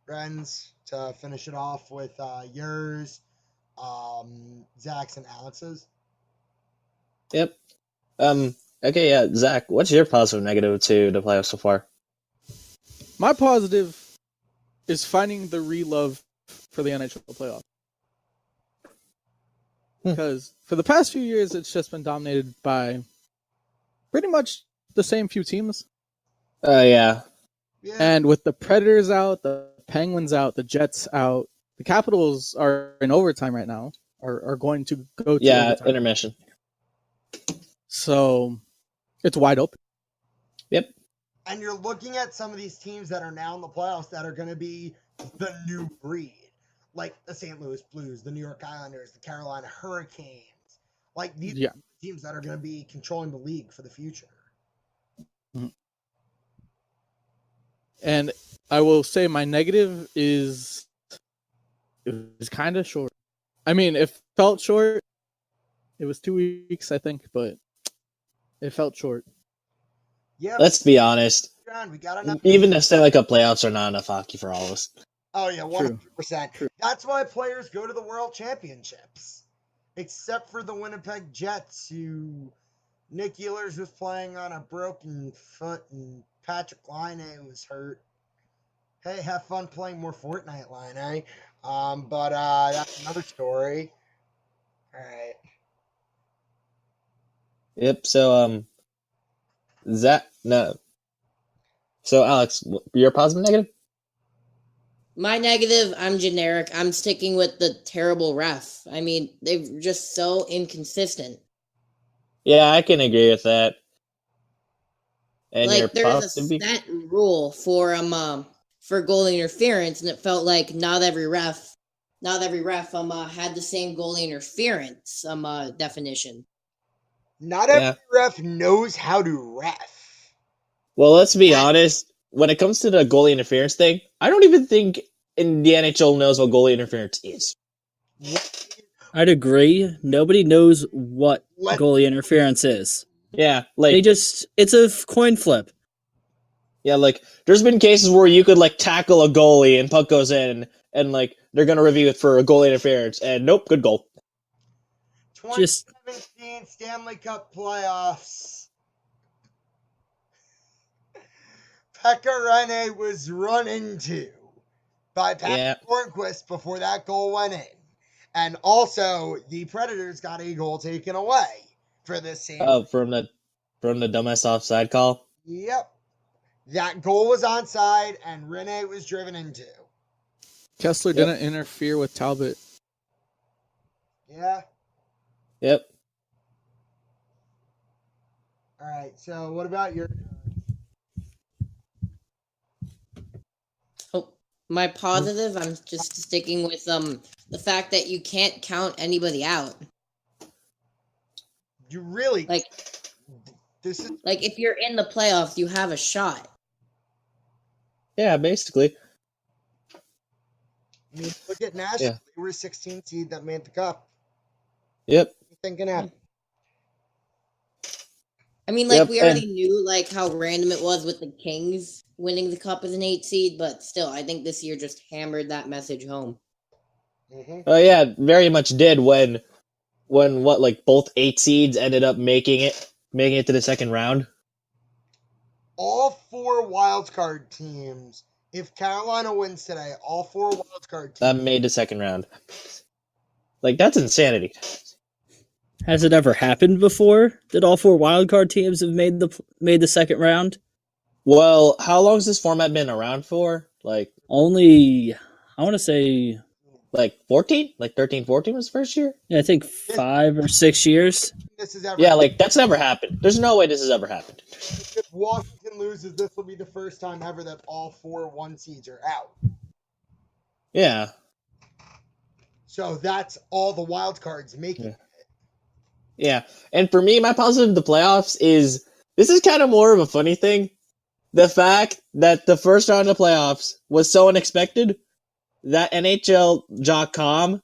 Renz, to finish it off with yours, Zach's, and Alex's. Yep. Okay, yeah, Zach, what's your positive and negative to the playoffs so far? My positive is finding the re-love for the NHL playoffs. Because for the past few years, it's just been dominated by pretty much the same few teams. Yeah. And with the Predators out, the Penguins out, the Jets out, the Capitals are in overtime right now, are going to go to overtime. Intermission. So it's wide open. Yep. And you're looking at some of these teams that are now in the playoffs that are going to be the new breed. Like the St. Louis Blues, the New York Islanders, the Carolina Hurricanes. Like these teams that are going to be controlling the league for the future. Mm-hmm. And I will say my negative is it was kind of short. I mean, it felt short. It was 2 weeks, I think, but it felt short. Yeah. Let's be honest. We got enough. Even the Stanley Cup playoffs are not enough hockey for all of us. Oh, yeah, 100%. True. That's why players go to the World Championships. Except for the Winnipeg Jets, who Nick Ehlers was playing on a broken foot and Patrick Laine was hurt. Hey, have fun playing more Fortnite, Laine. But that's another story. All right. Yep, so, Zach, no. So, Alex, your positive and negative? My negative, I'm generic. I'm sticking with the terrible ref. I mean, they're just so inconsistent. Yeah, I can agree with that. And like there's a set rule for goal interference, and it felt like not every ref had the same goal interference definition. Not every ref knows how to ref. Well, let's be honest. When it comes to the goalie interference thing, I don't even think in the NHL knows what goalie interference is. I'd agree. Nobody knows what goalie interference is. Yeah, like it's a coin flip. Yeah, like there's been cases where you could like tackle a goalie and puck goes in, and like they're gonna review it for a goalie interference, and nope, good goal. 2017 Stanley Cup playoffs. Pekka Rinne was run into by Patrick Hornquist before that goal went in. And also, the Predators got a goal taken away for this same. From the from the dumbass offside call. Yep. That goal was onside, and Rene was driven into. Kessler didn't interfere with Talbot. Yeah. Yep. All right. So what about your? Oh, my positive, I'm just sticking with the fact that you can't count anybody out. You really Like this is like if you're in the playoffs, you have a shot. Yeah, basically. I mean, look at Nashville. Yeah. They were a 16 seed that made the cup. Yep. You thinking happen? I mean, like Yep, we already knew like how random it was with the Kings winning the cup as an 8 seed, but still, I think this year just hammered that message home. Mm-hmm. Oh yeah, very much did when what like both 8 seeds ended up making it to the second round. All 4 wild card teams. If Carolina wins today, all 4 wild card That teams. made the second round. Like that's insanity. Has it ever happened before that all 4 wildcard teams have made the second round? Well, how long has this format been around for? Like Only, I want to say, 14? Like 13, 14 was the first year? yeah, I think 5 or 6 years. This is ever. Yeah, like that's never happened. There's no way this has ever happened. If Washington loses, this will be the first time ever that all 4 1 seeds are out. Yeah. So that's all the wild cards making. Yeah. Yeah. And for me, my positive of the playoffs is this is kind of more of a funny thing. The fact that the first round of playoffs was so unexpected that NHL.com,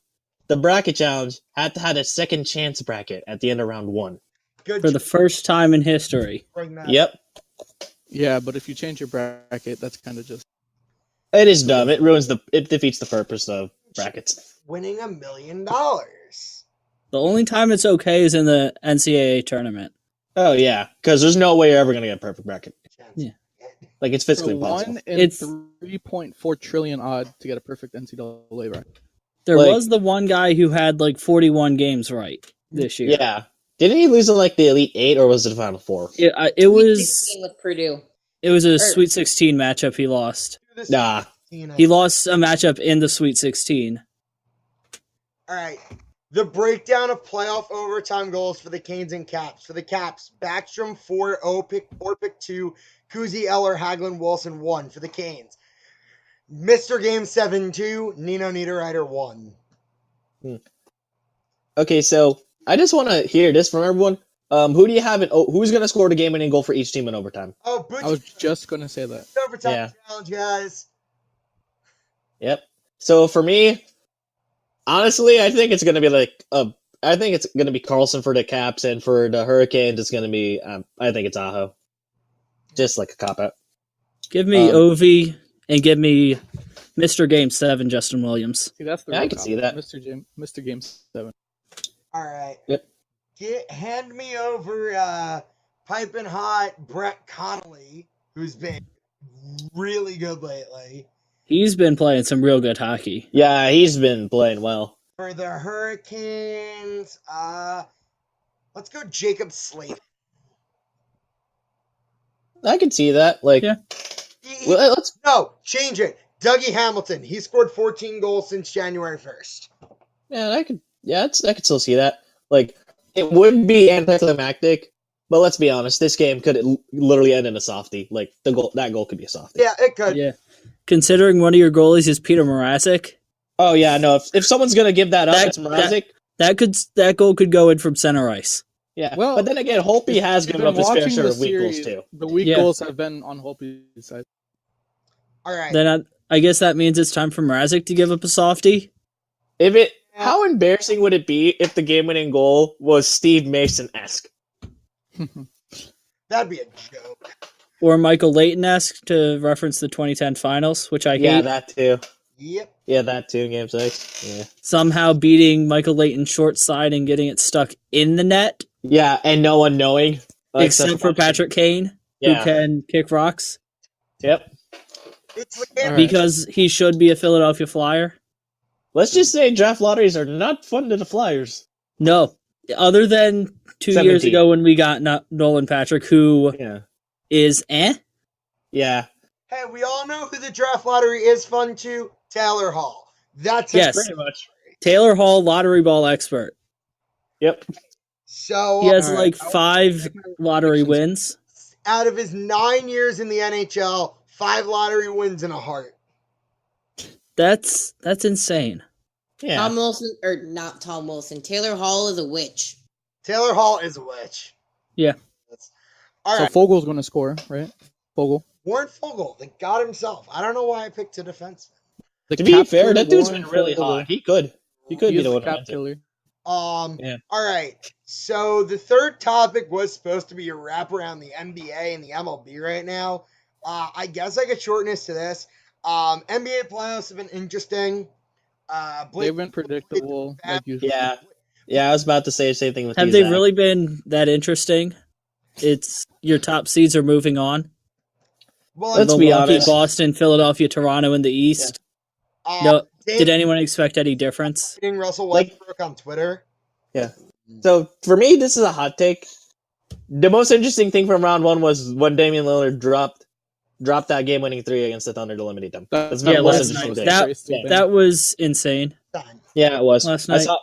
the bracket challenge, had to have a second chance bracket at the end of round 1. Good For the first time in history. bring that. Yep. Yeah, but if you change your bracket, that's kind of just It is dumb. It defeats the purpose of brackets. Winning $1 million. The only time it's okay is in the NCAA tournament. Oh yeah, because there's no way you're ever gonna get a perfect bracket. Yeah. Like it's for physically impossible. 1 in It's- 3.4 trillion odd to get a perfect NCAA bracket. There Like- was the one guy who had like 41 games right this year. Yeah. Didn't he lose in like the Elite 8 or was it the Final 4? It Sweet was 16 with Purdue. it was a Sweet 16 matchup he lost. Nah. He lost a matchup in the Sweet 16. All right. The breakdown of playoff overtime goals for the Canes and Caps. For the Caps, Backstrom 4, Orpik 2, Kuzi, Eller, Hagelin, Wilson 1. For the Canes, Mr. Game 7 2, Nino Niederreiter 1. Okay, so I just want to hear this from everyone. Who do you have who's gonna score the game-winning goal for each team in overtime? Oh, Butch, I was just going to say that. overtime Yeah. challenge, guys. Yep. So for me, honestly, I think it's gonna be Carlson for the Caps, and for the Hurricanes, it's gonna be I think it's Aho. Just like a cop out. Give me Um, Ovi and give me Mr. Game 7, Justin Williams. See, that's the Yeah, I real can see compliment. that. Mr. Game 7. All right. Yep. Hand me over piping hot Brett Connolly, who's been really good lately. He's been playing some real good hockey. Yeah, he's been playing well. For the Hurricanes, let's go Jacob Slavin. I can see that. Like, Yeah. let's. No, change it. Dougie Hamilton. He scored 14 goals since January 1st. Yeah, I could still see that. Like, it would be anticlimactic, but let's be honest, this game could literally end in a softie. Like that goal could be a softie. Yeah, it could. Yeah. Considering one of your goalies is Peter Mrazek, Oh yeah, no. If someone's gonna give that up, That- it's Mrazek. that goal could go in from center ice. Yeah. Well, but then again, Holtby has If you've given up been his fair watching share the of weak goals series, too. The weak Yeah. goals have been on Holtby's side. All right. Then I guess that means it's time for Mrazek to give up a softie. How embarrassing would it be if the game-winning goal was Steve Mason-esque? That'd be a joke. Or Michael Layton-esque to reference the 2010 finals, which I hate. Yeah, that too. Yep. Yeah, that too. Game 6. Yeah. Somehow beating Michael Layton short side and getting it stuck in the net, Yeah, and no one knowing except for Patrick Kane, who Yeah. can kick rocks, Yep. It's All legit. right. because he should be a Philadelphia Flyer. Let's just say draft lotteries are not fun to the Flyers. No, Other than 2 years 17. ago when we got Nolan Patrick, who Yeah. is Yeah. Hey, we all know who the draft lottery is fun to. Taylor Hall. That's it. Yes. Pretty much. Taylor Hall, lottery ball expert. Yep. So He has All right. like 5 lottery wins. out of his 9 years in the NHL, 5 lottery wins in a heart. That's insane. Yeah. Tom Wilson, or not Tom Wilson. Taylor Hall is a witch. Taylor Hall is a witch. Yeah. All So right. Fogel's going to score, right? Fogel. Warren Fogle, the god himself. I don't know why I picked a defenseman. The To be cap fair, killer, that dude's Warren been really Fogle. hot. He could He be is the the one. cap killer. Yeah. All right. So the third topic was supposed to be a wrap around the NBA and the MLB right now. I guess I could shorten this to this. NBA playoffs have been interesting. They've been predictable, like usual. Yeah. Yeah, I was about to say the same thing with Have you, they Zach. really been that interesting? It's your top seeds are moving on. Well, Let's be Milwaukee, honest. Boston, Philadelphia, Toronto in the East. No, did anyone expect any difference? Russell Like- Westbrook on Twitter? Yeah. So for me, this is a hot take. The most interesting thing from round 1 was when Damian Lillard dropped that game-winning 3 against the Thunder to eliminate them. That's Yeah, the most last interesting night. thing. That was insane. Done. Yeah, it was. Last I night. saw.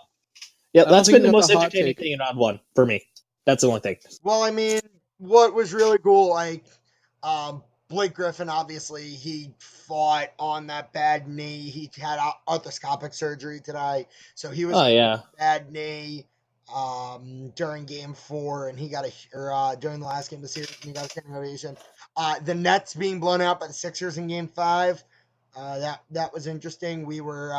Yeah, I don't that's think been the that's most a hot entertaining take. thing in round 1 for me. That's the one thing. Well, I mean, what was really cool, like, Blake Griffin, obviously, he fought on that bad knee. He had arthroscopic surgery today, so he was Oh yeah. bad knee during Game 4, and he got during the last game of the series, and he got a standing ovation. The Nets being blown out by the Sixers in Game 5. That was interesting. We were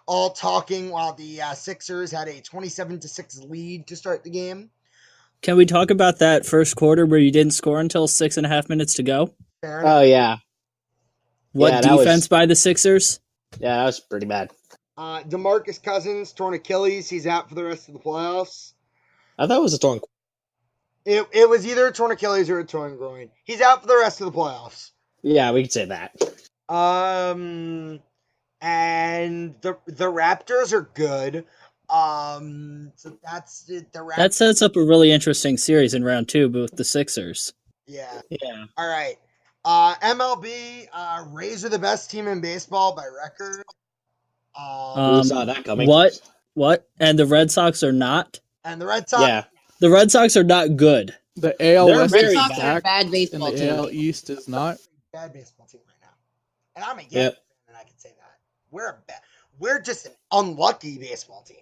all talking while the Sixers had a 27-6 lead to start the game. Can we talk about that first quarter where you didn't score until 6.5 minutes to go? Fair enough. Oh yeah. What Yeah, that was- defense by the Sixers? Yeah, that was pretty bad. DeMarcus Cousins torn Achilles. He's out for the rest of the playoffs. I thought it was a torn. It was either a torn Achilles or a torn groin. He's out for the rest of the playoffs. Yeah, we could say that. And the Raptors are good. So that's it. The Raptors. That sets up a really interesting series in round 2 with the Sixers. Yeah. Yeah. All right. MLB. Rays are the best team in baseball by record. Who saw that coming? What? And the Red Sox are not? And the Red Sox. Yeah. The Red Sox are not good. The AL They're West very is Red Sox are a stacked, bad and baseball the team. AL East is not. Bad baseball team right now. And I'm a Yankees Yep. fan, and I can say that. We're just an unlucky baseball team.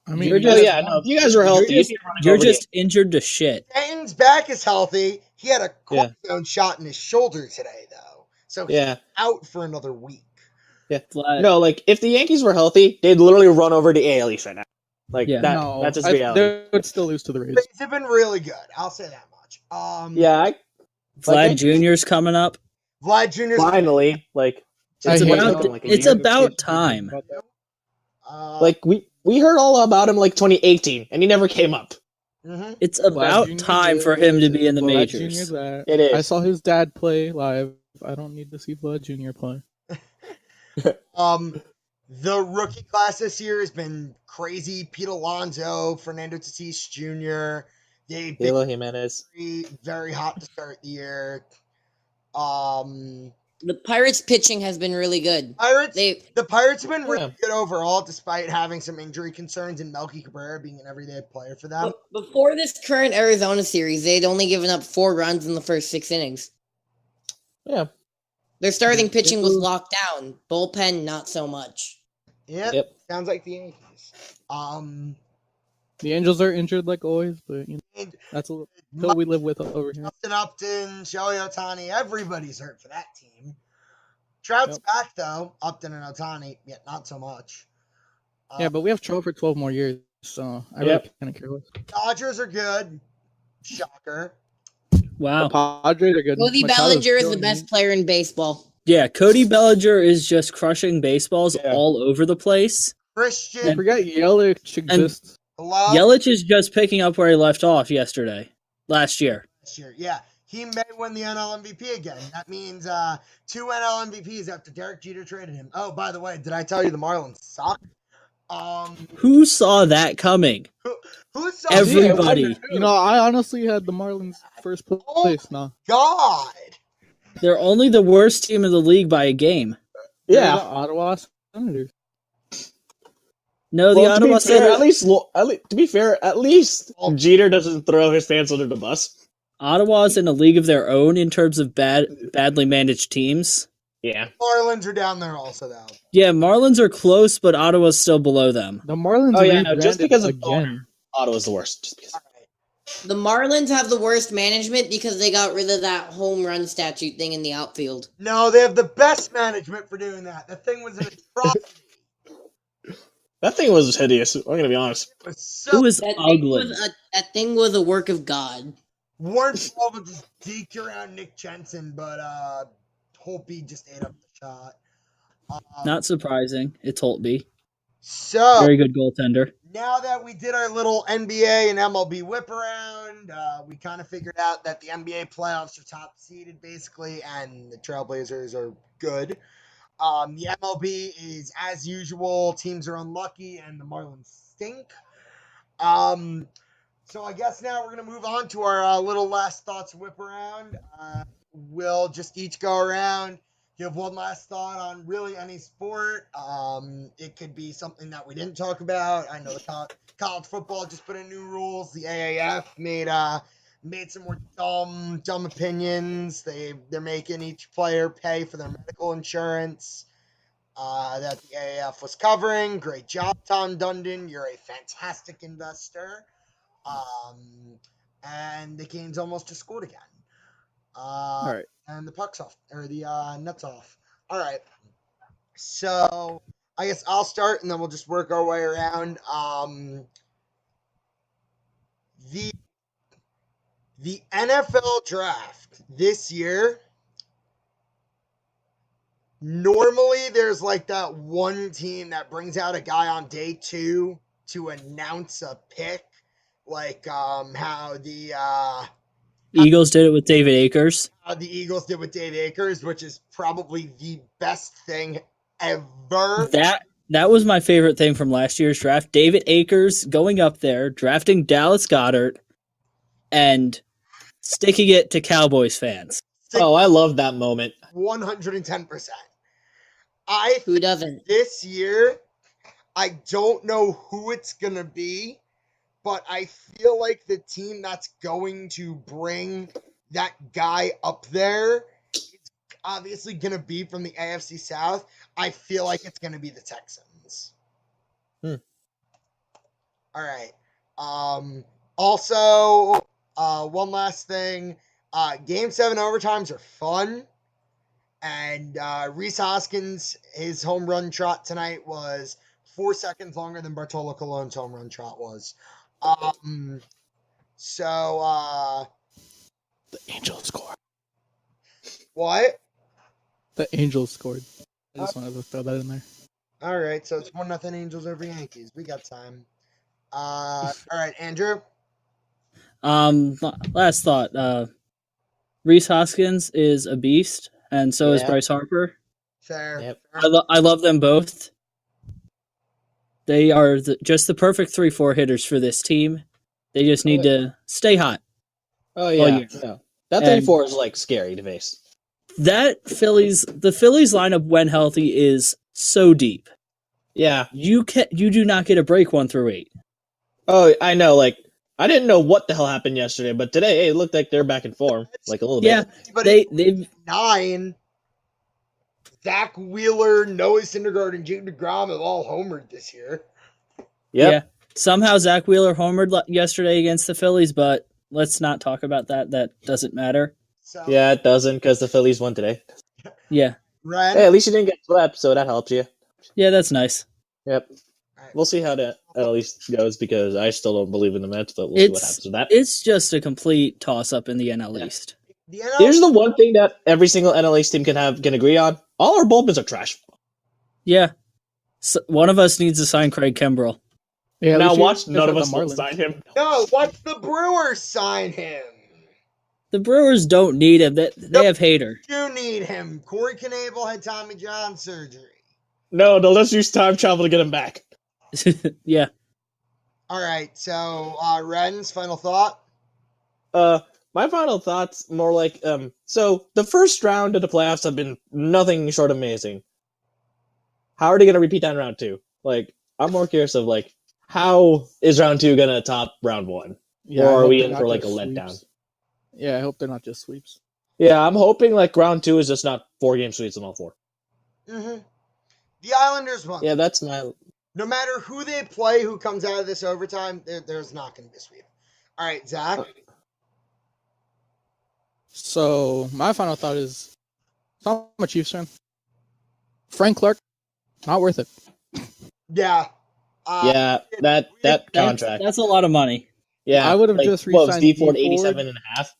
I mean, You're Oh just- yeah, no. If you guys were healthy, You're just injured to shit. Stanton's back is healthy. He had a Yeah. cortisone shot in his shoulder today, though. So he's Yeah. out for another week. Vlad, No, like if the Yankees were healthy, they'd literally run over the AL East right now. Like Yeah. that's just reality. They would still lose to the Rays. Rays have been really good. I'll say that much. Yeah, Vlad Jr.'s coming up. Vlad Jr.'s finally, like I it's hate about, that. like, a It's year. about time. Like we heard all about him like 2018, and he never came up. Mhm. It's Vlad about Jr. time for him to be in the Vlad majors. Jr. that. It is. I saw his dad play live. I don't need to see Vlad Jr. play. The rookie class this year has been crazy. Pete Alonso, Fernando Tatis Jr. They've been Halo Jimenez. very, very hot to start the year. The Pirates pitching has been really good. The Pirates have been really Yeah. good overall, despite having some injury concerns and Melky Cabrera being an everyday player for them. Before this current Arizona series, they'd only given up 4 runs in the first 6 innings. Yeah. Their starting pitching was locked down. Bullpen, not so much. Yep. Sounds like the Yankees. The Angels are injured like always, but you know, that's a hill we live with over here. Justin Upton, Shohei Ohtani, everybody's hurt for that team. Trout's back though. Upton and Ohtani, yet not so much. Yeah, but we have Trout for 12 more years, so I really kind of care less. Dodgers are good. Shocker. Wow. The Padres are good. Cody Machado's Bellinger is killing the best me. player in baseball. Yeah, Cody Bellinger is just crushing baseballs all over the place. Christian. I forgot Yelich exists. Hello? Yelich is just picking up where he left off last year. Yeah. He may win the NL MVP again. That means 2 NL MVPs after Derek Jeter traded him. Oh, by the way, did I tell you the Marlins suck? Who saw that coming? Who saw Everybody. You know, I honestly had the Marlins first place. No, God. They're only the worst team in the league by a game. they're the Yeah. Ottawa Senators. No, the Well, to be Ottawa fair, Senators. at least Jeter doesn't throw his fans under the bus. Ottawa's in a league of their own in terms of badly managed teams. Yeah. Marlins are down there also, though. Yeah, Marlins are close, but Ottawa's still below them. The Marlins Oh, yeah, no, just rebranded because of again. Ottawa's the worst. Just because. The Marlins have the worst management because they got rid of that home run statute thing in the outfield. No, they have the best management for doing that. The thing was an atrocity. That thing was hideous. I'm gonna be honest. It was It so was That ugly. thing was a work of God. Warren Twelve would just deke around Nick Jensen, but Holtby just ate up the shot. Not surprising. It's Holtby. So Very good goaltender. now that we did our little NBA and MLB whip around, we kind of figured out that the NBA playoffs are top seeded basically, and the Trailblazers are good. The MLB is as usual. Teams are unlucky, and the Marlins stink. So I guess now we're gonna move on to our little last thoughts whip around. We'll just each go around, give one last thought on really any sport. It could be something that we didn't talk about. I know the college football just put in new rules. The AAF made some more dumb opinions. They're making each player pay for their medical insurance that the AAF was covering. Great job, Tom Dundon. You're a fantastic investor. And the Canes almost just scored again. All right. And the puck's off, or the net's off. All right. So I guess I'll start, and then we'll just work our way around. The NFL draft this year, normally there's like that one team that brings out a guy on day 2 to announce a pick, like how the Eagles did it with David Akers. the Eagles did with Dave Akers, which is probably the best thing ever. That was my favorite thing from last year's draft. David Akers going up there, drafting Dallas Goedert, and sticking it to Cowboys fans. Oh, I love that moment. 110%. Who doesn't? This year, I don't know who it's going to be, but I feel like the team that's going to bring that guy up there is obviously going to be from the AFC South. I feel like it's going to be the Texans. Hmm. All right. Also, one last thing. Game 7 overtimes are fun. And Rhys Hoskins, his home run trot tonight was 4 seconds longer than Bartolo Colon's home run trot was. So The Angels scored. what? The Angels scored. I just wanted to throw that in there. All right, so it's 1-0 Angels over Yankees. We got time. All right, Andrew. Last thought. Rhys Hoskins is a beast, and so is Yeah. Bryce Harper. Fair. Yep. I love them both. They are just the perfect 3-4 hitters for this team. They just need to stay hot. Oh Oh, yeah. yeah. No. That And- 34 is like scary to face. The Phillies lineup when healthy is so deep. Yeah. You do not get a break 1 through 8. Oh, I know. Like, I didn't know what the hell happened yesterday, but today hey, it looked like they're back in form, like a little Yeah, bit. But they've 9, Zach Wheeler, Noah Syndergaard, and Jacob DeGrom have all homered this year. Yep. yeah. Somehow Zach Wheeler homered yesterday against the Phillies, but let's not talk about that. That doesn't matter. So Yeah, it doesn't because the Phillies won today. Yeah, Ren, Hey, at least you didn't get swept, so that helps you. yeah, that's nice. Yep. all right. We'll see how that at least goes because I still don't believe in the Mets, but we'll see what It's happens with that. it's just a complete toss up in the NL East. The NL Here's the one thing that every single NL East team can agree on: all our bullpens are trash. Yeah, so one of us needs to sign Craig Kimbrell. Yeah, at Now least you watch, guys none of have us the will Marlins. sign him. No, watch the Brewers sign him. The Brewers don't need him. They have Hader. You need him. Corey Knebel had Tommy John surgery. No, let's use time travel to get him back. Yeah. All right. So, Ren's final thought. My final thoughts more like so the first round of the playoffs have been nothing short of amazing. How are they gonna repeat that in round 2? Like, I'm more curious of like how is round 2 gonna top round 1? Yeah, Or I are hope we they're in not for like a just letdown? sweeps. Yeah, I hope they're not just sweeps. Yeah, I'm hoping like round 2 is just not 4-game sweeps in all 4. Mm-hmm. The Islanders won. Yeah, that's my No matter who they play, who comes out of this overtime, there's not going to be a sweep. All right, Zach. So my final thought is, I'm a Chiefs fan. Frank Clark, not worth it. Yeah. yeah, that contract. That's a lot of money. Yeah, I would have like, just what was re-signed D Ford D Ford. 87 and a half?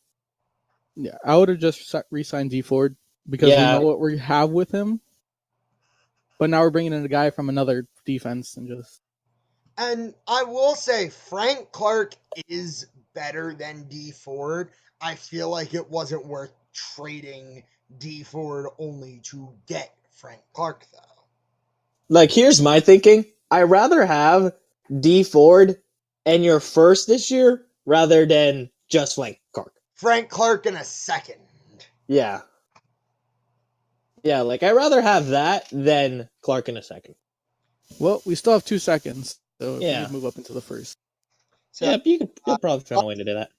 Yeah, I would have just re-signed D Ford because we know what we have with him. But now we're bringing in a guy from another defense and just. And I will say, Frank Clark is better than D Ford. I feel like it wasn't worth trading D Ford only to get Frank Clark, though. Like, here's my thinking. I'd rather have D Ford and your first this year rather than just Frank Clark. Frank Clark in a second. Yeah. Yeah, like, I'd rather have that than Clark in a second. Well, we still have 2 seconds, so Yeah. we could move up into the first. So, yeah, you could probably find a way to do that.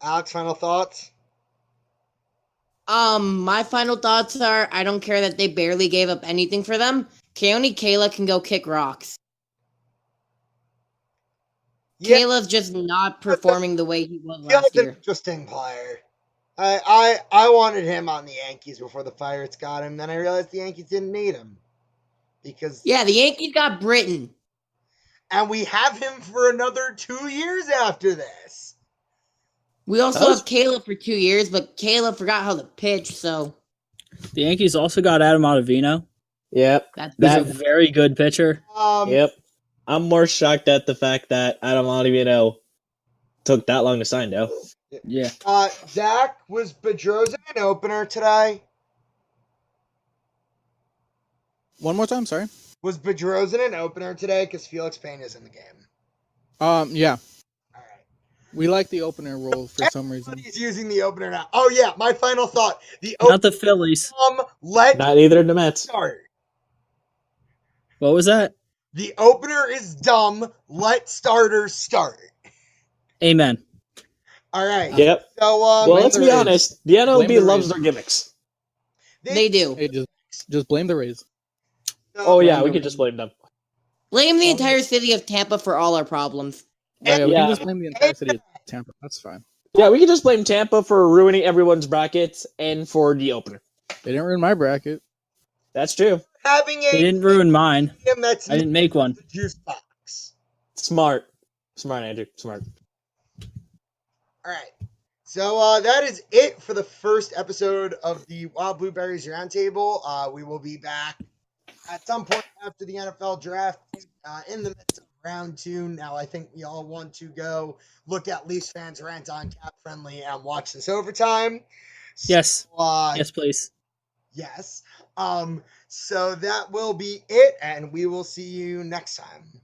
Alex, final thoughts? My final thoughts are I don't care that they barely gave up anything for them. Keone Kayla can go kick rocks. Yeah, Kayla's just not performing the way he was he was last an year. interesting player. I wanted him on the Yankees before the Pirates got him. Then I realized the Yankees didn't need him because Yeah, the Yankees got Britain. and we have him for another 2 years after this. We also That was- have Kayla for 2 years, but Kayla forgot how to pitch, so The Yankees also got Adam Ottavino, Yep. that's who's a very good pitcher. Yep. I'm more shocked at the fact that Adam Ottavino took that long to sign, though. Yeah. Zach, was Bedrosian an opener today? One more time, sorry. Was Bedrosian an opener today? Because Felix Payne is in the game. Yeah. All right. We like the opener role for some reason. He's using the opener now. Oh yeah, my final thought: the Not the Phillies. let Not either of the Mets. start. What was that? The opener is dumb. Let starters start. Amen. All right. Yep. So Well, Blame let's the be Rays. honest. The Blame MLB the loves Rays. their gimmicks. they do. Hey, just blame the Rays. Oh, yeah, Blame we the could just blame them. Blame the entire city of Tampa for all our problems. Yeah, we Yeah. can just blame the entire city of Tampa. That's fine. Yeah, we could just blame Tampa for ruining everyone's brackets and for the opener. They didn't ruin my bracket. That's true. having They a didn't ruin mine. team that's I didn't make one. the juice box. Smart. Smart, Andrew. Smart. All right. So that is it for the first episode of the Wild Blueberries Roundtable. We will be back at some point after the NFL draft in the midst of round 2. Now, I think we all want to go look at Leafs fans rant on Cap Friendly and watch this overtime. Yes. So, Yes, please. yes. So that will be it, and we will see you next time.